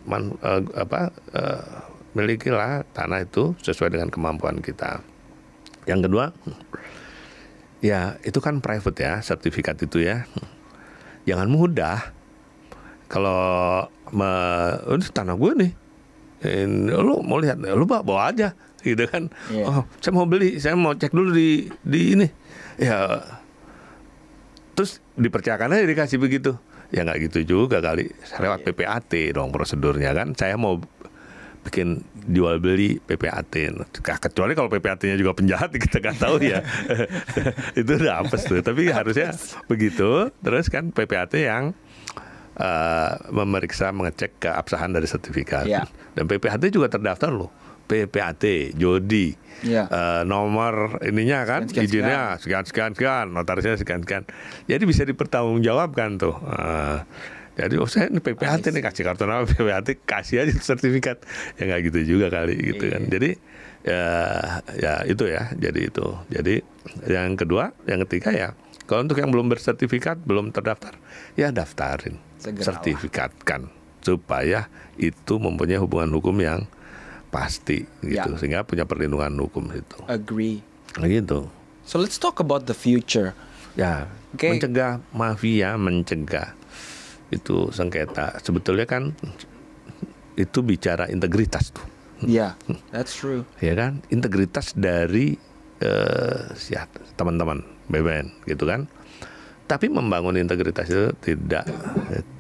milikilah tanah itu sesuai dengan kemampuan kita. Yang kedua, ya itu kan private ya, sertifikat itu ya. Jangan mudah. Kalau ini tanah gue nih, lu mau lihat, lu bawa aja, gitu kan? Oh, saya mau beli, saya mau cek dulu di ini. Ya, terus dipercayakan aja dikasih begitu. Ya nggak gitu juga kali. Lewat PPAT dong prosedurnya kan. Saya mau bikin jual beli PPAT, kecuali kalau PPAT-nya juga penjahat kita nggak tahu ya. Itu udah apes tuh. Tapi harusnya begitu. Terus kan PPAT yang memeriksa, mengecek keabsahan dari sertifikat. Dan PPAT juga terdaftar loh. PPAT, Jodi, nomor ininya kan, izinnya sekian, notarisnya sekian. Jadi bisa dipertanggungjawabkan tuh. Jadi saya ini PPAT nih, kasih kartu nama PPAT, kasih aja sertifikat. Ya nggak gitu juga kali gitu kan. Jadi ya itu ya. Jadi yang kedua, yang ketiga ya, kalau untuk yang belum bersertifikat, belum terdaftar, ya daftarin, sertifikatkan supaya itu mempunyai hubungan hukum yang pasti gitu, sehingga punya perlindungan hukum itu. Agree. Gitu. So let's talk about the future. Ya, mencegah mafia, mencegah itu sengketa. Sebetulnya kan itu bicara integritas tuh. Yeah, that's true. Ya kan, integritas dari teman-teman BBN gitu kan. Tapi membangun integritas itu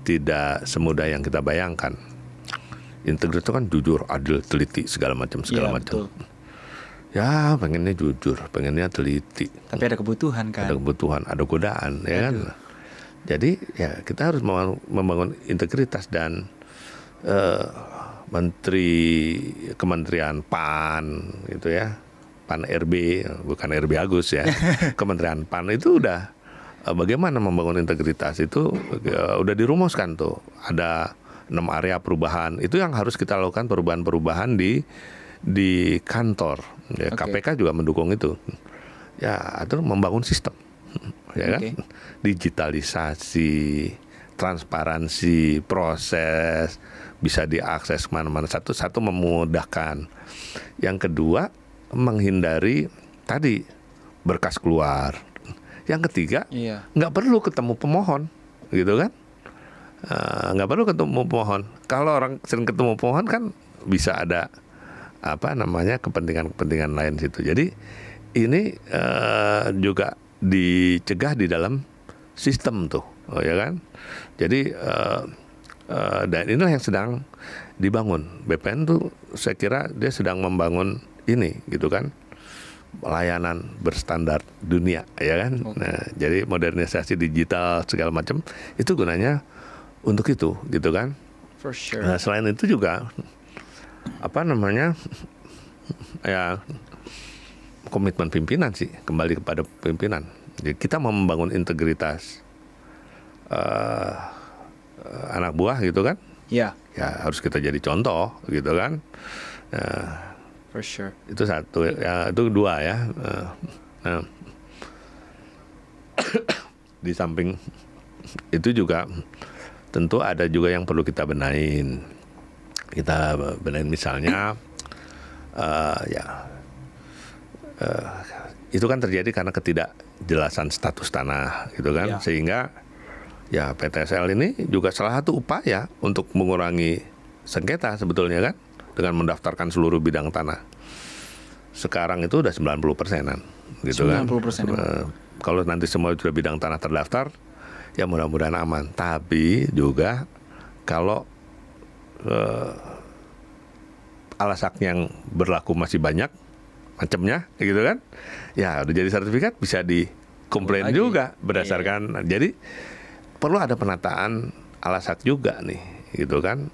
tidak semudah yang kita bayangkan. Integritas itu kan jujur, adil, teliti, segala macam. Betul. Ya, pengennya jujur, pengennya teliti. Tapi ada kebutuhan kan? Ada kebutuhan, ada godaan, ya kan. Jadi ya kita harus membangun integritas dan Kementerian PAN gitu ya, PAN RB, bukan RB Agus ya, Kementerian PAN itu udah bagaimana membangun integritas itu udah dirumuskan tuh, ada 6 area perubahan. Itu yang harus kita lakukan, perubahan-perubahan di kantor. Ya, KPK juga mendukung itu. Ya, atau membangun sistem. Ya kan? Digitalisasi, transparansi, proses bisa diakses mana-mana, satu memudahkan. Yang kedua, menghindari tadi berkas keluar. Yang ketiga, nggak perlu ketemu pemohon, gitu kan? Nggak perlu ketemu pemohon. Kalau orang sering ketemu pemohon kan bisa ada kepentingan lain situ. Jadi ini juga dicegah di dalam sistem tuh, ya kan? Jadi dan inilah yang sedang dibangun. BPN tuh saya kira dia sedang membangun ini, gitu kan? Layanan berstandar dunia, ya kan? Nah, jadi modernisasi digital segala macam itu gunanya untuk itu, gitu kan? For sure. Nah, selain itu juga ya komitmen pimpinan sih, kembali kepada pimpinan. Jadi kita mau membangun integritas anak buah, gitu kan? Ya harus kita jadi contoh, gitu kan? For sure. Itu satu, ya itu dua ya. Nah, di samping itu juga tentu ada juga yang perlu kita benahin. Kita benahin misalnya, itu kan terjadi karena ketidakjelasan status tanah, gitu kan, sehingga ya PTSL ini juga salah satu upaya untuk mengurangi sengketa sebetulnya kan, dengan mendaftarkan seluruh bidang tanah. Sekarang itu udah 90%-an, gitu 90%. kan. Kalau nanti semua sudah bidang tanah terdaftar, ya mudah-mudahan aman. Tapi juga kalau alasak yang berlaku masih banyak macamnya, gitu kan, ya udah jadi sertifikat bisa dikomplain juga berdasarkan. Jadi perlu ada penataan alasak juga nih, gitu kan,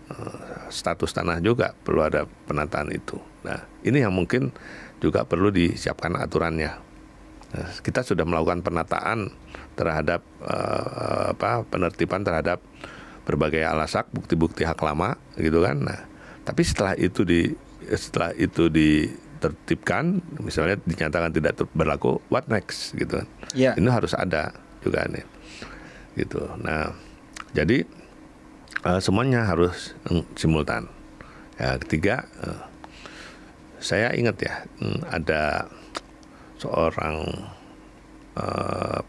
status tanah juga perlu ada penataan itu. Nah, ini yang mungkin juga perlu disiapkan aturannya. Nah, kita sudah melakukan penataan terhadap penertiban terhadap berbagai alasak, bukti-bukti hak lama, gitu kan. Nah, tapi setelah itu ditertibkan, misalnya dinyatakan tidak berlaku, what next, gitu kan. Ini harus ada juga nih, gitu. Nah, jadi semuanya harus simultan. Ya, ketiga, saya ingat ya, ada seorang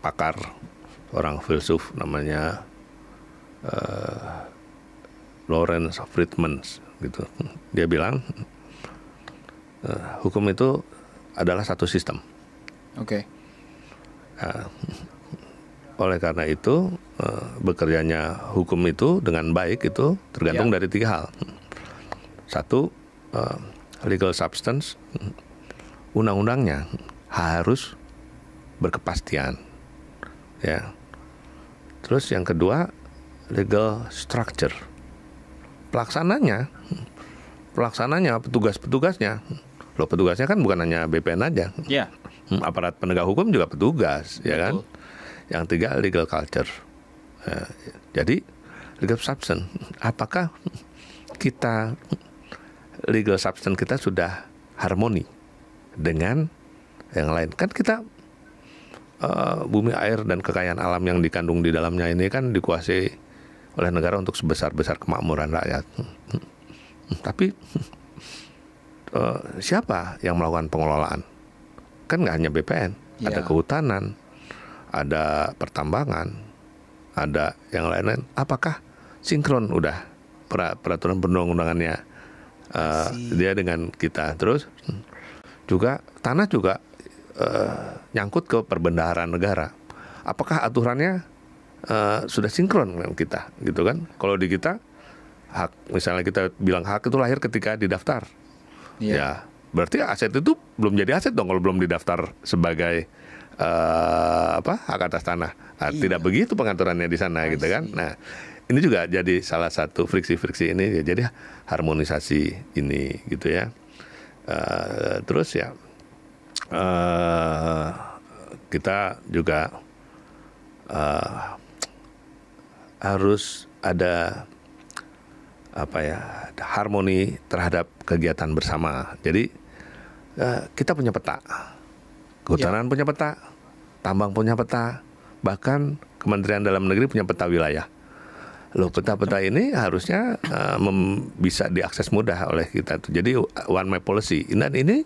pakar, seorang filsuf namanya Lawrence Friedman, gitu. Dia bilang hukum itu adalah satu sistem. Oleh karena itu bekerjanya hukum itu dengan baik itu tergantung dari 3 hal. Satu, legal substance, undang-undangnya harus berkepastian, ya. Terus yang kedua, legal structure, pelaksananya pelaksananya, petugas-petugasnya. Loh, petugasnya kan bukan hanya BPN aja. Ya. Aparat penegak hukum juga petugas, ya kan? Yang tiga, legal culture. Jadi legal substance, apakah kita legal substance kita sudah harmoni dengan yang lain? Kan kita bumi, air, dan kekayaan alam yang dikandung di dalamnya ini kan dikuasai oleh negara untuk sebesar-besar kemakmuran rakyat. Tapi siapa yang melakukan pengelolaan? Kan nggak hanya BPN, ada kehutanan, ada pertambangan, ada yang lain-lain. Apakah sinkron udah peraturan perundang-undangannya dia dengan kita? Terus juga tanah juga nyangkut ke perbendaharaan negara. Apakah aturannya sudah sinkron dengan kita, gitu kan? Kalau di kita hak, misalnya kita bilang hak itu lahir ketika didaftar, ya berarti aset itu belum jadi aset dong kalau belum didaftar sebagai hak atas tanah. Tidak begitu pengaturannya di sana, gitu kan? Nah, ini juga jadi salah satu friksi-friksi ini, jadi harmonisasi ini, gitu ya. Terus ya kita juga harus ada harmoni terhadap kegiatan bersama. Jadi kita punya peta, kehutanan punya peta, tambang punya peta, bahkan Kementerian Dalam Negeri punya peta wilayah. Loh, peta-peta ini harusnya bisa diakses mudah oleh kita. Jadi one map policy, dan ini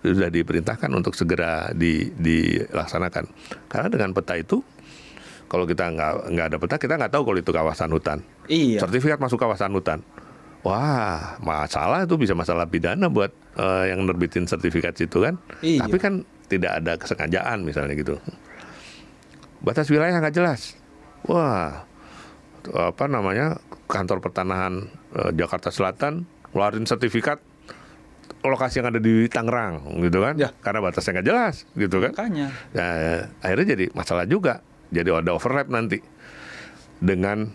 sudah diperintahkan untuk segera dilaksanakan. Karena dengan peta itu, kalau kita nggak ada peta, kita nggak tahu kalau itu kawasan hutan. Sertifikat masuk kawasan hutan. Wah, masalah itu, bisa masalah pidana buat yang nerbitin sertifikat situ kan. Tapi kan tidak ada kesengajaan misalnya gitu. Batas wilayah nggak jelas. Wah, kantor pertanahan Jakarta Selatan ngeluarin sertifikat lokasi yang ada di Tangerang, gitu kan? Karena batasnya nggak jelas, gitu kan? Nah, akhirnya jadi masalah juga. Jadi ada overlap nanti dengan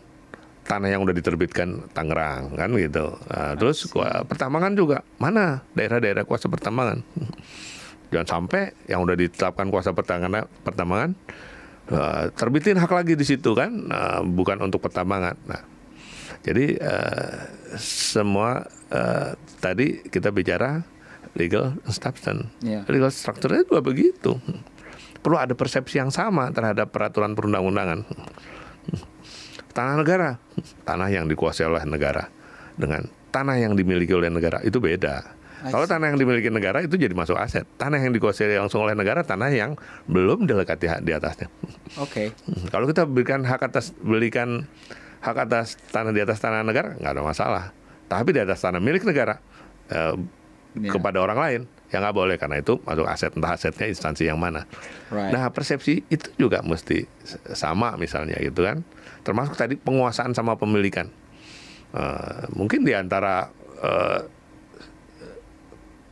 tanah yang udah diterbitkan Tangerang, kan gitu. Nah, terus pertambangan juga, mana daerah-daerah kuasa pertambangan? Jangan sampai yang udah ditetapkan kuasa pertambangan terbitin hak lagi di situ kan, bukan untuk pertambangan. Nah, jadi semua tadi kita bicara legal substance, legal structure-nya juga begitu. Perlu ada persepsi yang sama terhadap peraturan perundang-undangan. Tanah negara, tanah yang dikuasai oleh negara, dengan tanah yang dimiliki oleh negara itu beda. Kalau tanah yang dimiliki negara itu jadi masuk aset. Tanah yang dikuasai langsung oleh negara, tanah yang belum dilekati hak di atasnya. Kalau kita berikan hak atas tanah di atas tanah negara, nggak ada masalah. Tapi di atas tanah milik negara kepada orang lain, ya nggak boleh, karena itu masuk aset, entah asetnya instansi yang mana. Nah, persepsi itu juga mesti sama misalnya, gitu kan. Termasuk tadi penguasaan sama pemilikan. Mungkin di antara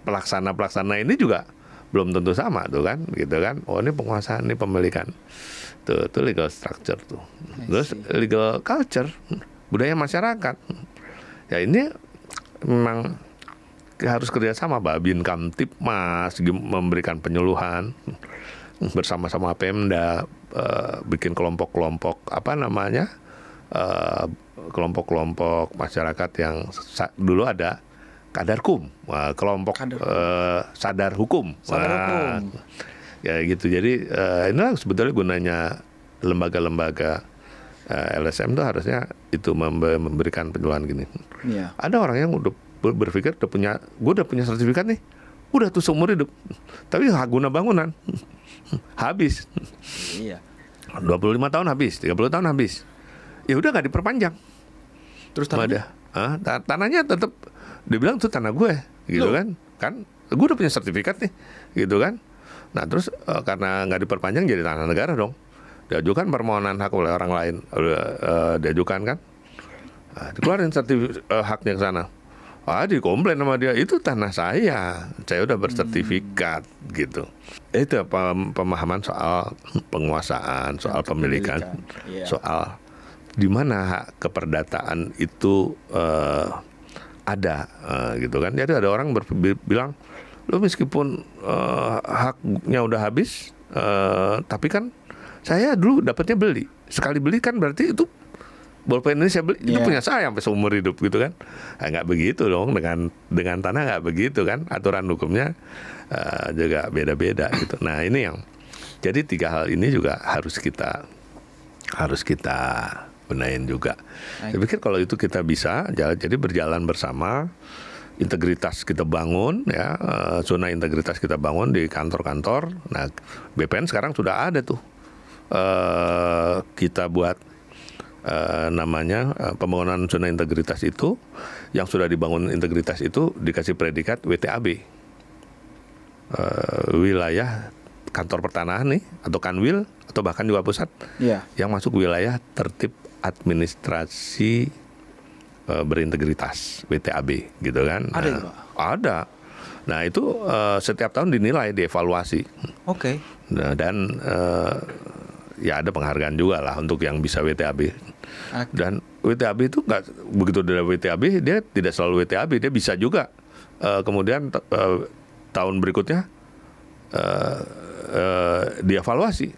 pelaksana ini juga belum tentu sama tuh kan, gitu kan. Oh, ini penguasaan, ini pemilikan. Tuh legal structure tuh. Terus legal culture, budaya masyarakat. Ya ini memang harus kerjasama, Babin Kamtipmas memberikan penyuluhan bersama-sama Pemda, bikin kelompok-kelompok kelompok-kelompok masyarakat yang dulu ada Kadarkum, kelompok sadar hukum. Ya gitu. Jadi inilah sebetulnya gunanya lembaga-lembaga LSM itu, harusnya itu memberikan penyuluhan gini. Ada orang yang udah berpikir gue udah punya sertifikat nih, udah tuh seumur hidup, tapi hak guna bangunan habis. 25 tahun habis, 30 tahun habis. Ya udah nggak diperpanjang. Terus tanahnya tetap dibilang tuh tanah gue, gitu kan? Kan gue udah punya sertifikat nih, gitu kan? Nah terus karena nggak diperpanjang jadi tanah negara dong. Diajukan permohonan hak oleh orang lain, diajukan kan? Dikeluarin haknya ke sana. Dikomplain sama dia, itu tanah saya udah bersertifikat, gitu. Itu pemahaman soal penguasaan, soal pemilikan. Soal di mana hak keperdataan itu ada gitu kan. Jadi ada orang bilang, lo meskipun haknya udah habis, tapi kan saya dulu dapatnya beli. Sekali beli kan berarti itu bolpen ini saya beli, itu punya saya sampai seumur hidup gitu kan. Nggak begitu dong, dengan tanah nggak begitu kan. Aturan hukumnya juga beda-beda gitu. Nah ini yang, jadi 3 hal ini juga harus kita benahin juga. Saya pikir kalau itu kita bisa, jadi berjalan bersama, integritas kita bangun, ya, zona integritas kita bangun di kantor-kantor. Nah, BPN sekarang sudah ada tuh, kita buat namanya pembangunan zona integritas itu, yang sudah dibangun integritas itu dikasih predikat WTAB, wilayah kantor pertanahan nih, atau Kanwil, atau bahkan juga pusat, yang masuk wilayah tertib administrasi berintegritas, WTAB gitu kan. Ada itu, Pak? Ada. Nah itu setiap tahun dinilai, dievaluasi. Oke. Nah, dan ya ada penghargaan juga lah untuk yang bisa WTAB. Dan WTAB itu nggak begitu dari WTAB, dia tidak selalu WTAB, dia bisa juga kemudian tahun berikutnya dievaluasi,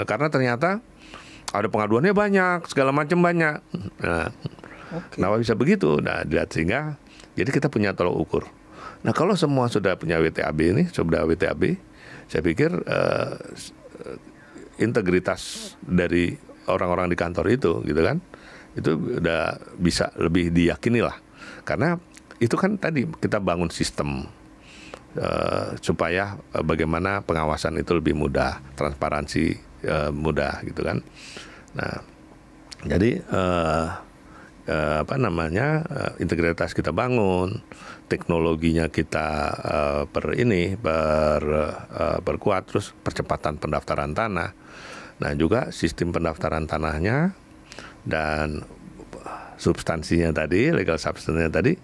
karena ternyata ada pengaduannya banyak, segala macam banyak. Nah, kenapa bisa begitu? Nah, dilihat sehingga jadi kita punya tolok ukur. Nah, kalau semua sudah punya WTAB ini, sudah WTAB, saya pikir integritas dari orang-orang di kantor itu, gitu kan, itu udah bisa lebih diyakini lah. Karena itu kan tadi kita bangun sistem supaya bagaimana pengawasan itu lebih mudah, transparansi mudah gitu kan. Nah, jadi integritas kita bangun, teknologinya kita perkuat, terus percepatan pendaftaran tanah. Nah, juga sistem pendaftaran tanahnya dan substansinya tadi, legal substance-nya tadi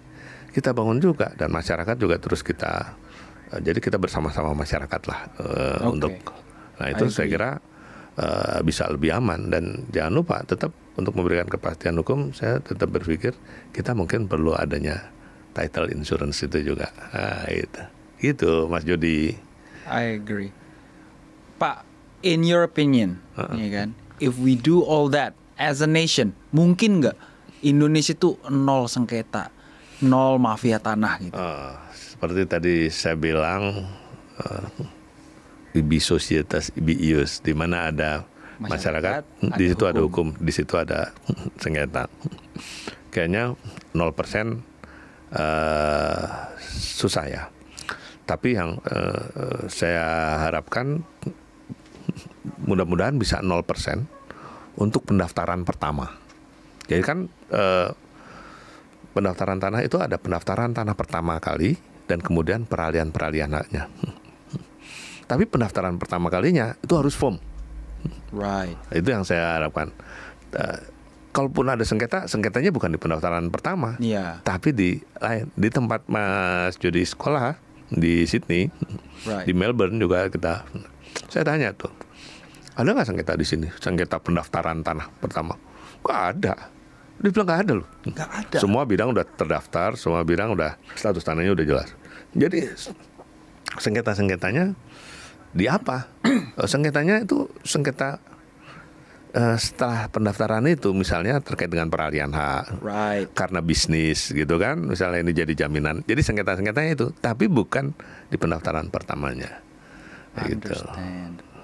kita bangun juga, dan masyarakat juga terus kita, jadi kita bersama-sama masyarakat lah untuk, nah itu saya kira bisa lebih aman. Dan jangan lupa tetap untuk memberikan kepastian hukum, saya tetap berpikir kita mungkin perlu adanya title insurance itu juga. Nah, itu Mas Jody. I agree. Pak, in your opinion, ya kan, if we do all that as a nation, mungkin nggak Indonesia itu 0 sengketa, 0 mafia tanah gitu? Seperti tadi saya bilang, ibi societas ibi ius, di mana ada masyarakat, di situ ada hukum, di situ ada sengketa. Kayaknya 0% susah ya. Tapi yang saya harapkan mudah-mudahan bisa 0% untuk pendaftaran pertama. Jadi kan pendaftaran tanah itu ada pendaftaran tanah pertama kali dan kemudian peralihan haknya. Tapi pendaftaran pertama kalinya itu harus firm. Right. Itu yang saya harapkan. Kalaupun ada sengketa, sengketanya bukan di pendaftaran pertama, tapi di tempat Mas Jody sekolah di Sydney, di Melbourne juga saya tanya tuh, ada nggak sengketa di sini? Sengketa pendaftaran tanah pertama? Nggak ada. Dia bilang nggak ada loh. Nggak ada. Semua bidang udah terdaftar, semua bidang udah status tanahnya udah jelas. Jadi sengketa-sengketanya di apa? Sengketanya itu sengketa setelah pendaftaran itu, misalnya terkait dengan peralihan hak, karena bisnis gitu kan, misalnya ini jadi jaminan. Jadi sengketa-sengketanya itu, tapi bukan di pendaftaran pertamanya. Gitu.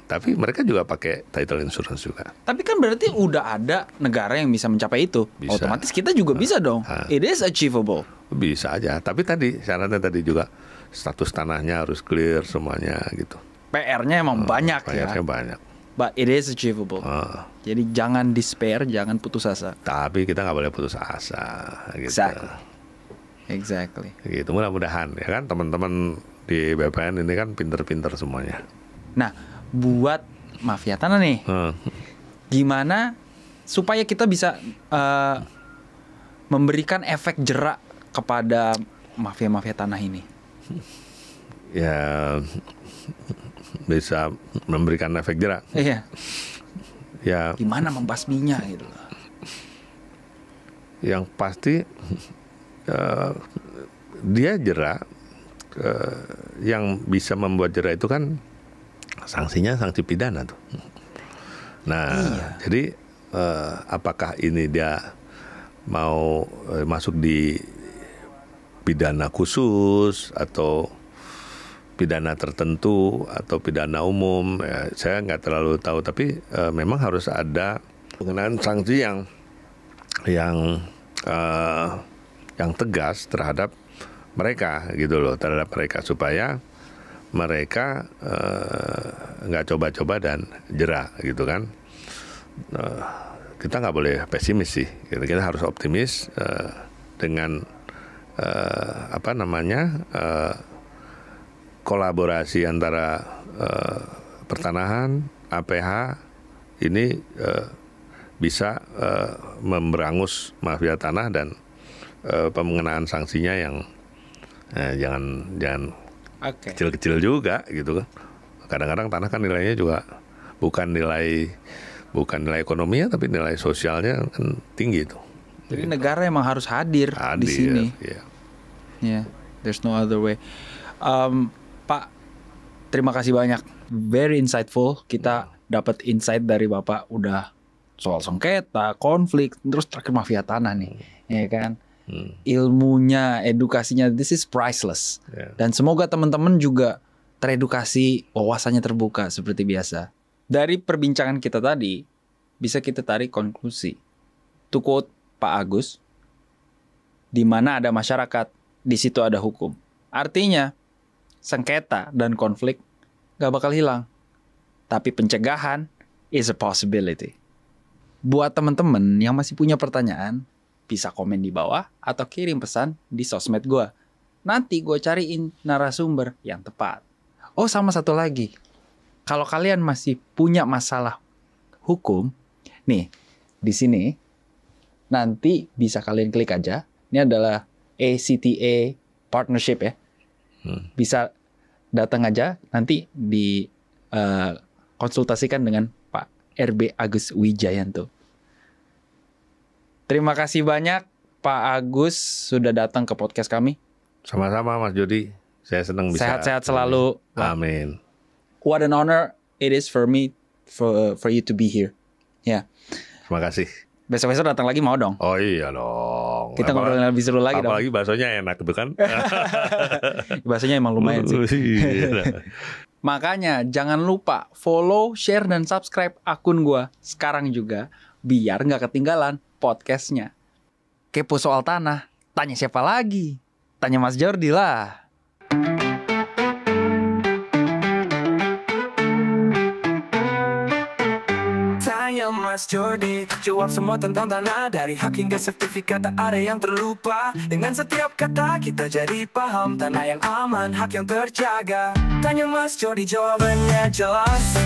Tapi mereka juga pakai title insurance juga. Tapi kan berarti udah ada negara yang bisa mencapai itu. Bisa. Otomatis kita juga bisa dong. It is achievable. Bisa aja. Tapi tadi syaratnya tadi juga status tanahnya harus clear semuanya gitu. PR-nya emang banyak ya. PR-nya banyak. But it is achievable. Jadi jangan despair, jangan putus asa. Tapi kita nggak boleh putus asa. Gitu. Exactly. Gitu, mudah-mudahan ya kan teman-teman di BPN ini kan pinter-pinter semuanya. Nah, buat mafia tanah nih, gimana supaya kita bisa memberikan efek jerak kepada mafia-mafia tanah ini? Ya, bisa memberikan efek jerak. Iya. Ya. Gimana membasminya gitu? Yang pasti dia jera, yang bisa membuat jera itu kan sanksinya sanksi pidana tuh. Nah, jadi apakah ini dia mau masuk di pidana khusus atau pidana tertentu atau pidana umum, ya, saya nggak terlalu tahu. Tapi memang harus ada pengenaan sanksi yang tegas terhadap mereka gitu loh, terhadap mereka supaya mereka nggak coba-coba dan jera gitu kan. Kita nggak boleh pesimis sih, kita harus optimis dengan kolaborasi antara pertanahan, APH ini bisa memberangus mafia tanah dan pengenaan sanksinya yang jangan kecil-kecil juga gitu kan. Kadang-kadang tanah kan nilainya juga bukan nilai ekonominya, tapi nilai sosialnya kan tinggi itu. Jadi negara emang harus hadir di sini. Yeah. There's no other way. Pak, terima kasih banyak. Very insightful. Kita dapat insight dari Bapak udah soal sengketa, konflik, terus terakhir mafia tanah nih, ya kan? Ilmunya, edukasinya, this is priceless. Yeah. Dan semoga teman-teman juga teredukasi, wawasannya terbuka seperti biasa. Dari perbincangan kita tadi, bisa kita tarik konklusi. To quote Pak Agus, di mana ada masyarakat, di situ ada hukum. Artinya, sengketa dan konflik gak bakal hilang. Tapi pencegahan is a possibility. Buat teman-teman yang masih punya pertanyaan, bisa komen di bawah atau kirim pesan di sosmed gue. Nanti gue cariin narasumber yang tepat. Oh, sama satu lagi. Kalau kalian masih punya masalah hukum, nih, di sini, nanti bisa kalian klik aja. Ini adalah ACTA partnership ya. Bisa datang aja, nanti di konsultasikan dengan Pak RB Agus Wijayanto. Terima kasih banyak Pak Agus sudah datang ke podcast kami. Sama-sama Mas Jody, saya senang bisa. Sehat-sehat selalu. Amin. What an honor it is for me for you to be here. Ya. Terima kasih. Besok-besok datang lagi mau dong? Oh iya dong. Kita ngobrol lebih seru lagi dong. Apalagi baksonya enak tuh kan. Baksonya emang lumayan sih. Makanya jangan lupa follow, share, dan subscribe akun gua sekarang juga. Biar gak ketinggalan podcastnya. Kepo soal tanah, tanya siapa lagi? Tanya Mas Jordi lah. Tanya Mas Jordi, jawab semua tentang tanah. Dari hak hingga sertifikat tak ada yang terlupa. Dengan setiap kata kita jadi paham. Tanah yang aman, hak yang terjaga. Tanya Mas Jordi, jawabannya jelas.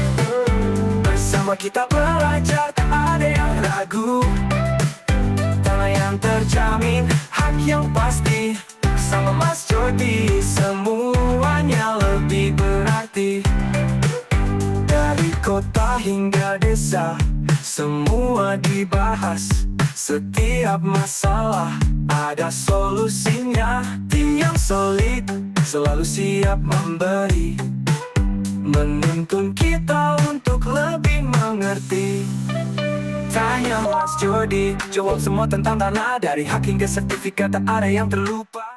Bersama kita belajar, tak ada yang ragu. Tanah yang terjamin, hak yang pasti. Sama Mas Jordi, semuanya lebih berarti. Dari kota hingga desa, semua dibahas. Setiap masalah ada solusinya. Tim yang solid selalu siap memberi, menuntun kita untuk lebih mengerti. Tanya Mas Jordi, jawab semua tentang tanah. Dari hak hingga sertifikat tak ada yang terlupa.